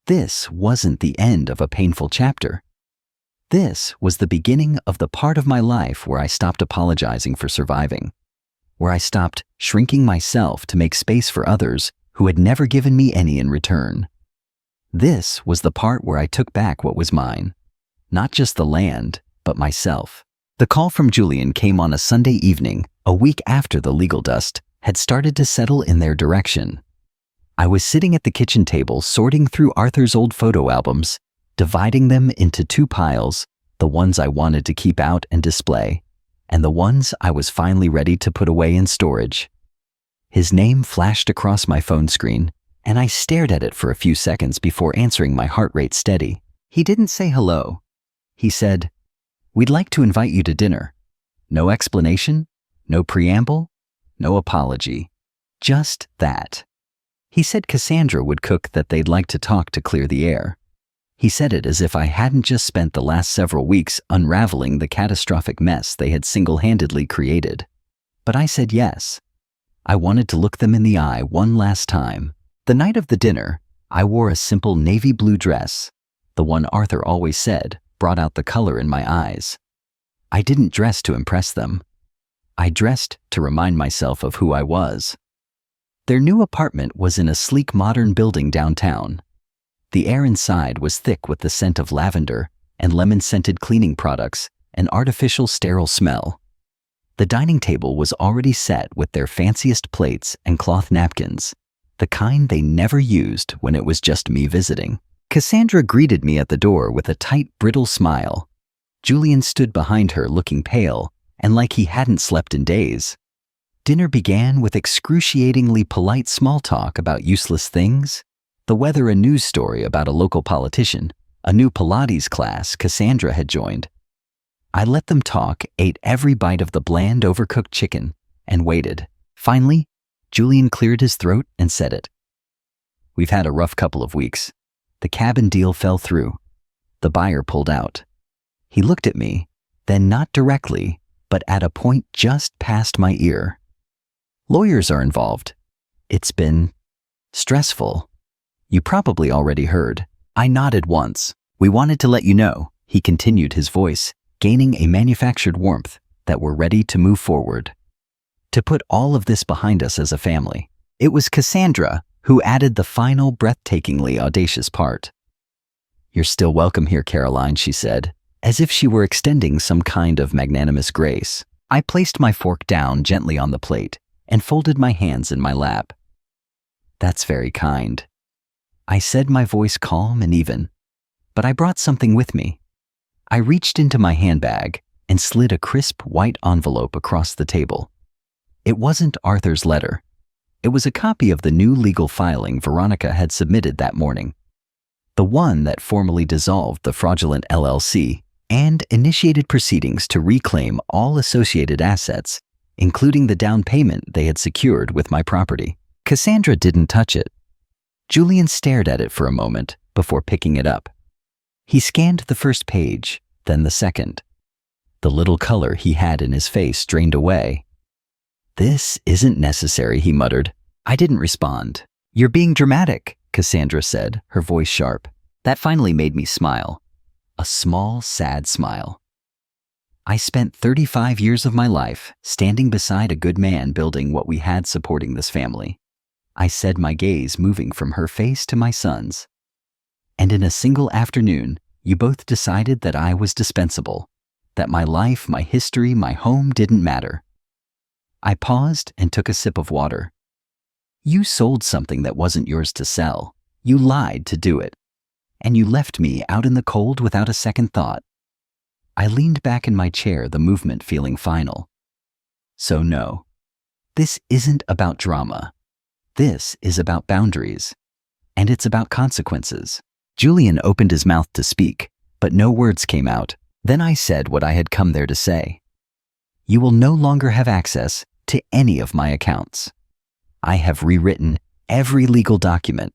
This wasn't the end of a painful chapter. This was the beginning of the part of my life where I stopped apologizing for surviving, where I stopped shrinking myself to make space for others who had never given me any in return. This was the part where I took back what was mine, not just the land, but myself. The call from Julian came on a Sunday evening, a week after the legal dust had started to settle in their direction. I was sitting at the kitchen table sorting through Arthur's old photo albums, dividing them into two piles, the ones I wanted to keep out and display, and the ones I was finally ready to put away in storage. His name flashed across my phone screen, and I stared at it for a few seconds before answering, my heart rate steady. He didn't say hello. He said, "We'd like to invite you to dinner." No explanation, no preamble, no apology. Just that. He said Cassandra would cook, that they'd like to talk to clear the air. He said it as if I hadn't just spent the last several weeks unraveling the catastrophic mess they had single-handedly created. But I said yes. I wanted to look them in the eye one last time. The night of the dinner, I wore a simple navy blue dress. The one Arthur always said brought out the color in my eyes. I didn't dress to impress them. I dressed to remind myself of who I was. Their new apartment was in a sleek modern building downtown. The air inside was thick with the scent of lavender and lemon-scented cleaning products, an artificial sterile smell. The dining table was already set with their fanciest plates and cloth napkins, the kind they never used when it was just me visiting. Cassandra greeted me at the door with a tight, brittle smile. Julian stood behind her looking pale and like he hadn't slept in days. Dinner began with excruciatingly polite small talk about useless things, the weather, a news story about a local politician, a new Pilates class Cassandra had joined. I let them talk, ate every bite of the bland, overcooked chicken, and waited. Finally, Julian cleared his throat and said it. "We've had a rough couple of weeks. The cabin deal fell through. The buyer pulled out." He looked at me, then not directly, but at a point just past my ear. "Lawyers are involved. It's been stressful. You probably already heard." I nodded once. "We wanted to let you know," he continued, his voice gaining a manufactured warmth, "that we're ready to move forward. To put all of this behind us as a family." It was Cassandra who added the final, breathtakingly audacious part. "You're still welcome here, Caroline," she said, as if she were extending some kind of magnanimous grace. I placed my fork down gently on the plate and folded my hands in my lap. "That's very kind," I said, my voice calm and even. "But I brought something with me." I reached into my handbag and slid a crisp white envelope across the table. It wasn't Arthur's letter. It was a copy of the new legal filing Veronica had submitted that morning. The one that formally dissolved the fraudulent LLC and initiated proceedings to reclaim all associated assets, including the down payment they had secured with my property. Cassandra didn't touch it. Julian stared at it for a moment before picking it up. He scanned the first page, then the second. The little color he had in his face drained away. "This isn't necessary," he muttered. I didn't respond. "You're being dramatic," Cassandra said, her voice sharp. That finally made me smile. A small, sad smile. I spent 35 years of my life standing beside a good man building what we had supporting this family. I said, my gaze moving from her face to my son's. And in a single afternoon, you both decided that I was dispensable, that my life, my history, my home didn't matter. I paused and took a sip of water. You sold something that wasn't yours to sell. You lied to do it. And you left me out in the cold without a second thought. I leaned back in my chair, the movement feeling final. So no, this isn't about drama. This is about boundaries. And it's about consequences. Julian opened his mouth to speak, but no words came out. Then I said what I had come there to say. You will no longer have access to any of my accounts. I have rewritten every legal document,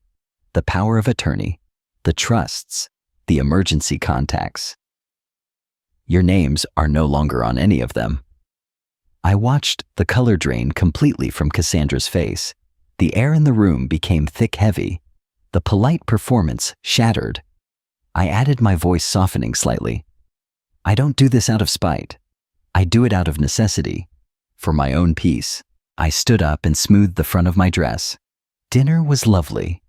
the power of attorney, the trusts, the emergency contacts. Your names are no longer on any of them. I watched the color drain completely from Cassandra's face. The air in the room became thick, heavy. The polite performance shattered. I added, my voice softening slightly. I don't do this out of spite. I do it out of necessity. For my own peace. I stood up and smoothed the front of my dress. Dinner was lovely.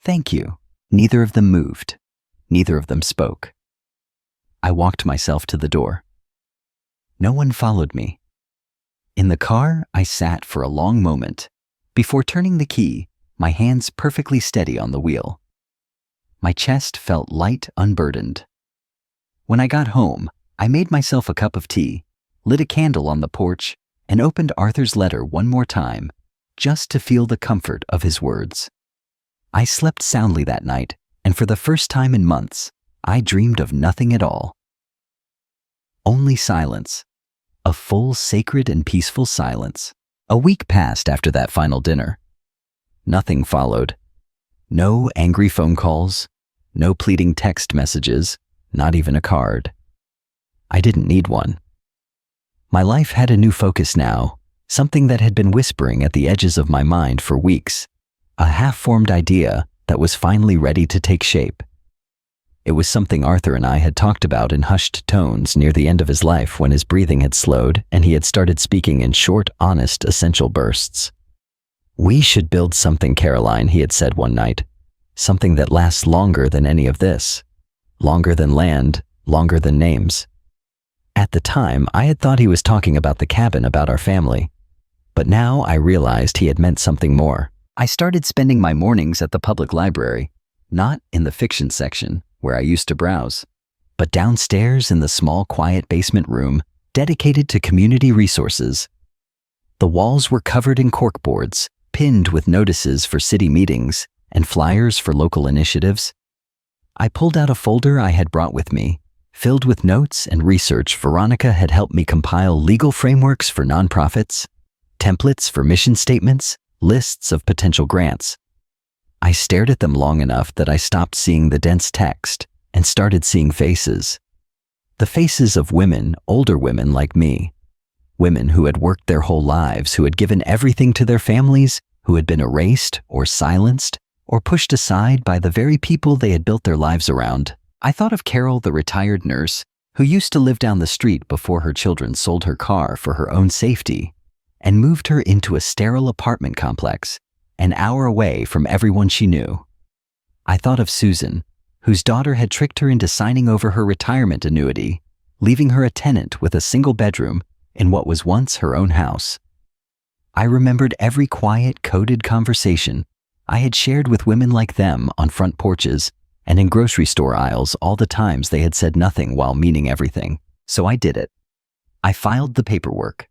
Thank you. Neither of them moved. Neither of them spoke. I walked myself to the door. No one followed me. In the car, I sat for a long moment. Before turning the key, my hands perfectly steady on the wheel. My chest felt light, unburdened. When I got home, I made myself a cup of tea, lit a candle on the porch, and opened Arthur's letter one more time, just to feel the comfort of his words. I slept soundly that night, and for the first time in months, I dreamed of nothing at all. Only silence. A full, sacred, and peaceful silence. A week passed after that final dinner. Nothing followed. No angry phone calls, no pleading text messages, not even a card. I didn't need one. My life had a new focus now, something that had been whispering at the edges of my mind for weeks, a half-formed idea that was finally ready to take shape. It was something Arthur and I had talked about in hushed tones near the end of his life when his breathing had slowed and he had started speaking in short, honest, essential bursts. We should build something, Caroline, he had said one night. Something that lasts longer than any of this. Longer than land, longer than names. At the time, I had thought he was talking about the cabin, about our family. But now I realized he had meant something more. I started spending my mornings at the public library, not in the fiction section, where I used to browse, but downstairs in the small, quiet basement room dedicated to community resources. The walls were covered in corkboards, pinned with notices for city meetings and flyers for local initiatives. I pulled out a folder I had brought with me, filled with notes and research Veronica had helped me compile, legal frameworks for nonprofits, templates for mission statements, lists of potential grants. I stared at them long enough that I stopped seeing the dense text and started seeing faces. The faces of women, older women like me. Women who had worked their whole lives, who had given everything to their families, who had been erased or silenced or pushed aside by the very people they had built their lives around. I thought of Carol, the retired nurse, who used to live down the street before her children sold her car for her own safety and moved her into a sterile apartment complex, an hour away from everyone she knew. I thought of Susan, whose daughter had tricked her into signing over her retirement annuity, leaving her a tenant with a single bedroom in what was once her own house. I remembered every quiet, coded conversation I had shared with women like them on front porches and in grocery store aisles, all the times they had said nothing while meaning everything. So I did it. I filed the paperwork.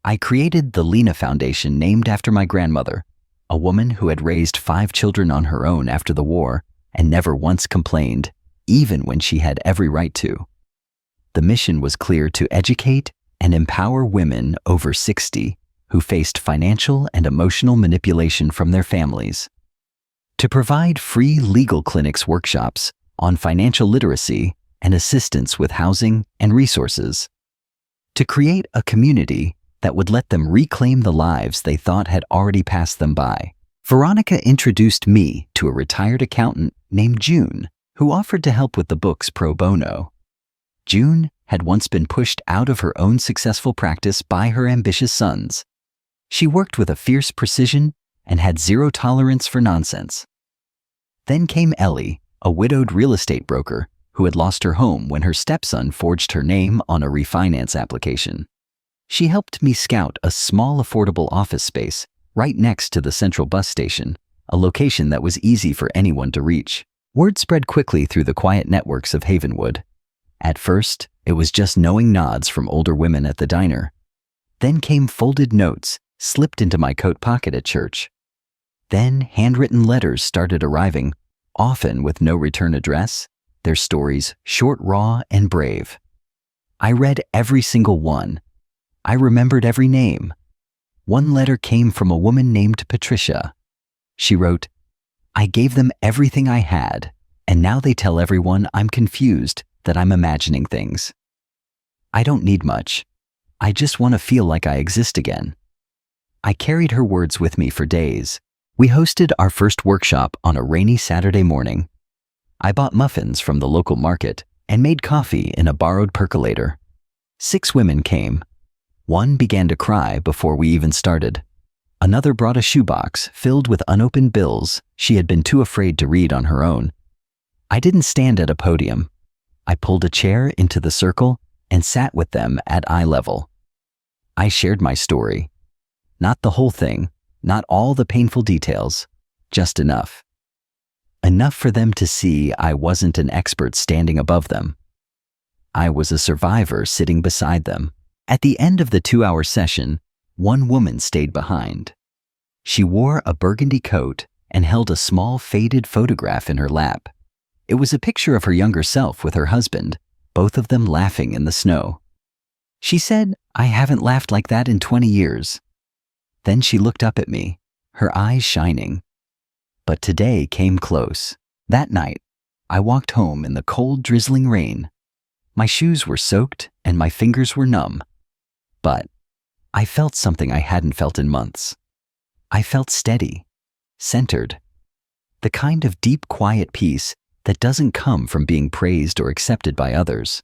I created the Lena Foundation, named after my grandmother, a woman who had raised 5 children on her own after the war and never once complained, even when she had every right to. The mission was clear: to educate and empower women over 60 who faced financial and emotional manipulation from their families. To provide free legal clinics workshops on financial literacy and assistance with housing and resources. To create a community that would let them reclaim the lives they thought had already passed them by. Veronica introduced me to a retired accountant named June, who offered to help with the books pro bono. June had once been pushed out of her own successful practice by her ambitious sons. She worked with a fierce precision and had zero tolerance for nonsense. Then came Ellie, a widowed real estate broker who had lost her home when her stepson forged her name on a refinance application. She helped me scout a small affordable office space right next to the central bus station, a location that was easy for anyone to reach. Word spread quickly through the quiet networks of Havenwood. At first, it was just knowing nods from older women at the diner. Then came folded notes slipped into my coat pocket at church. Then handwritten letters started arriving, often with no return address, their stories short, raw, and brave. I read every single one. I remembered every name. One letter came from a woman named Patricia. She wrote, "I gave them everything I had, and now they tell everyone I'm confused, that I'm imagining things. I don't need much. I just want to feel like I exist again." I carried her words with me for days. We hosted our first workshop on a rainy Saturday morning. I bought muffins from the local market and made coffee in a borrowed percolator. 6 women came. One began to cry before we even started. Another brought a shoebox filled with unopened bills she had been too afraid to read on her own. I didn't stand at a podium. I pulled a chair into the circle and sat with them at eye level. I shared my story. Not the whole thing, not all the painful details, just enough. Enough for them to see I wasn't an expert standing above them. I was a survivor sitting beside them. At the end of the 2-hour session, one woman stayed behind. She wore a burgundy coat and held a small faded photograph in her lap. It was a picture of her younger self with her husband, both of them laughing in the snow. She said, "I haven't laughed like that in 20 years. Then she looked up at me, her eyes shining. But today came close. That night, I walked home in the cold, drizzling rain. My shoes were soaked and my fingers were numb. But I felt something I hadn't felt in months. I felt steady, centered. The kind of deep, quiet peace that doesn't come from being praised or accepted by others.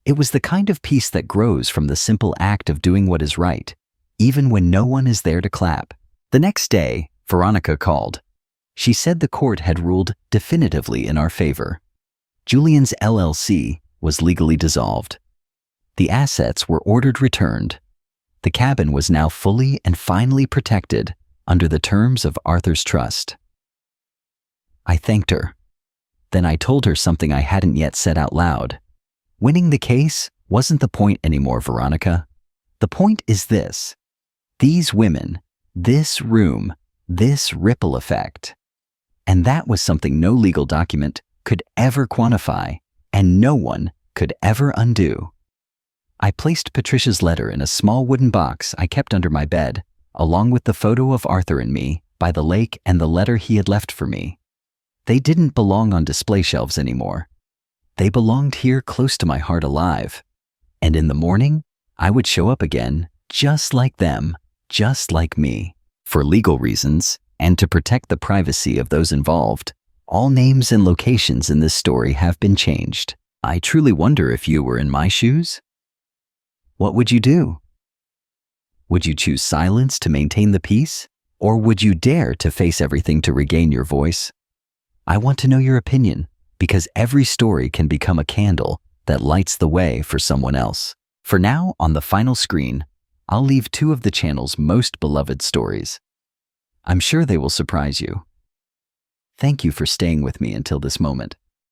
It was the kind of peace that grows from the simple act of doing what is right, even when no one is there to clap. The next day, Veronica called. She said the court had ruled definitively in our favor. Julian's LLC was legally dissolved. The assets were ordered returned. The cabin was now fully and finally protected under the terms of Arthur's trust. I thanked her. Then I told her something I hadn't yet said out loud. Winning the case wasn't the point anymore, Veronica. The point is this. These women, this room, this ripple effect. And that was something no legal document could ever quantify, and no one could ever undo. I placed Patricia's letter in a small wooden box I kept under my bed, along with the photo of Arthur and me by the lake and the letter he had left for me. They didn't belong on display shelves anymore. They belonged here close to my heart alive. And in the morning, I would show up again, just like them, just like me. For legal reasons, and to protect the privacy of those involved, all names and locations in this story have been changed. I truly wonder if you were in my shoes. What would you do? Would you choose silence to maintain the peace? Or would you dare to face everything to regain your voice? I want to know your opinion, because every story can become a candle that lights the way for someone else. For now, on the final screen, I'll leave 2 of the channel's most beloved stories. I'm sure they will surprise you. Thank you for staying with me until this moment.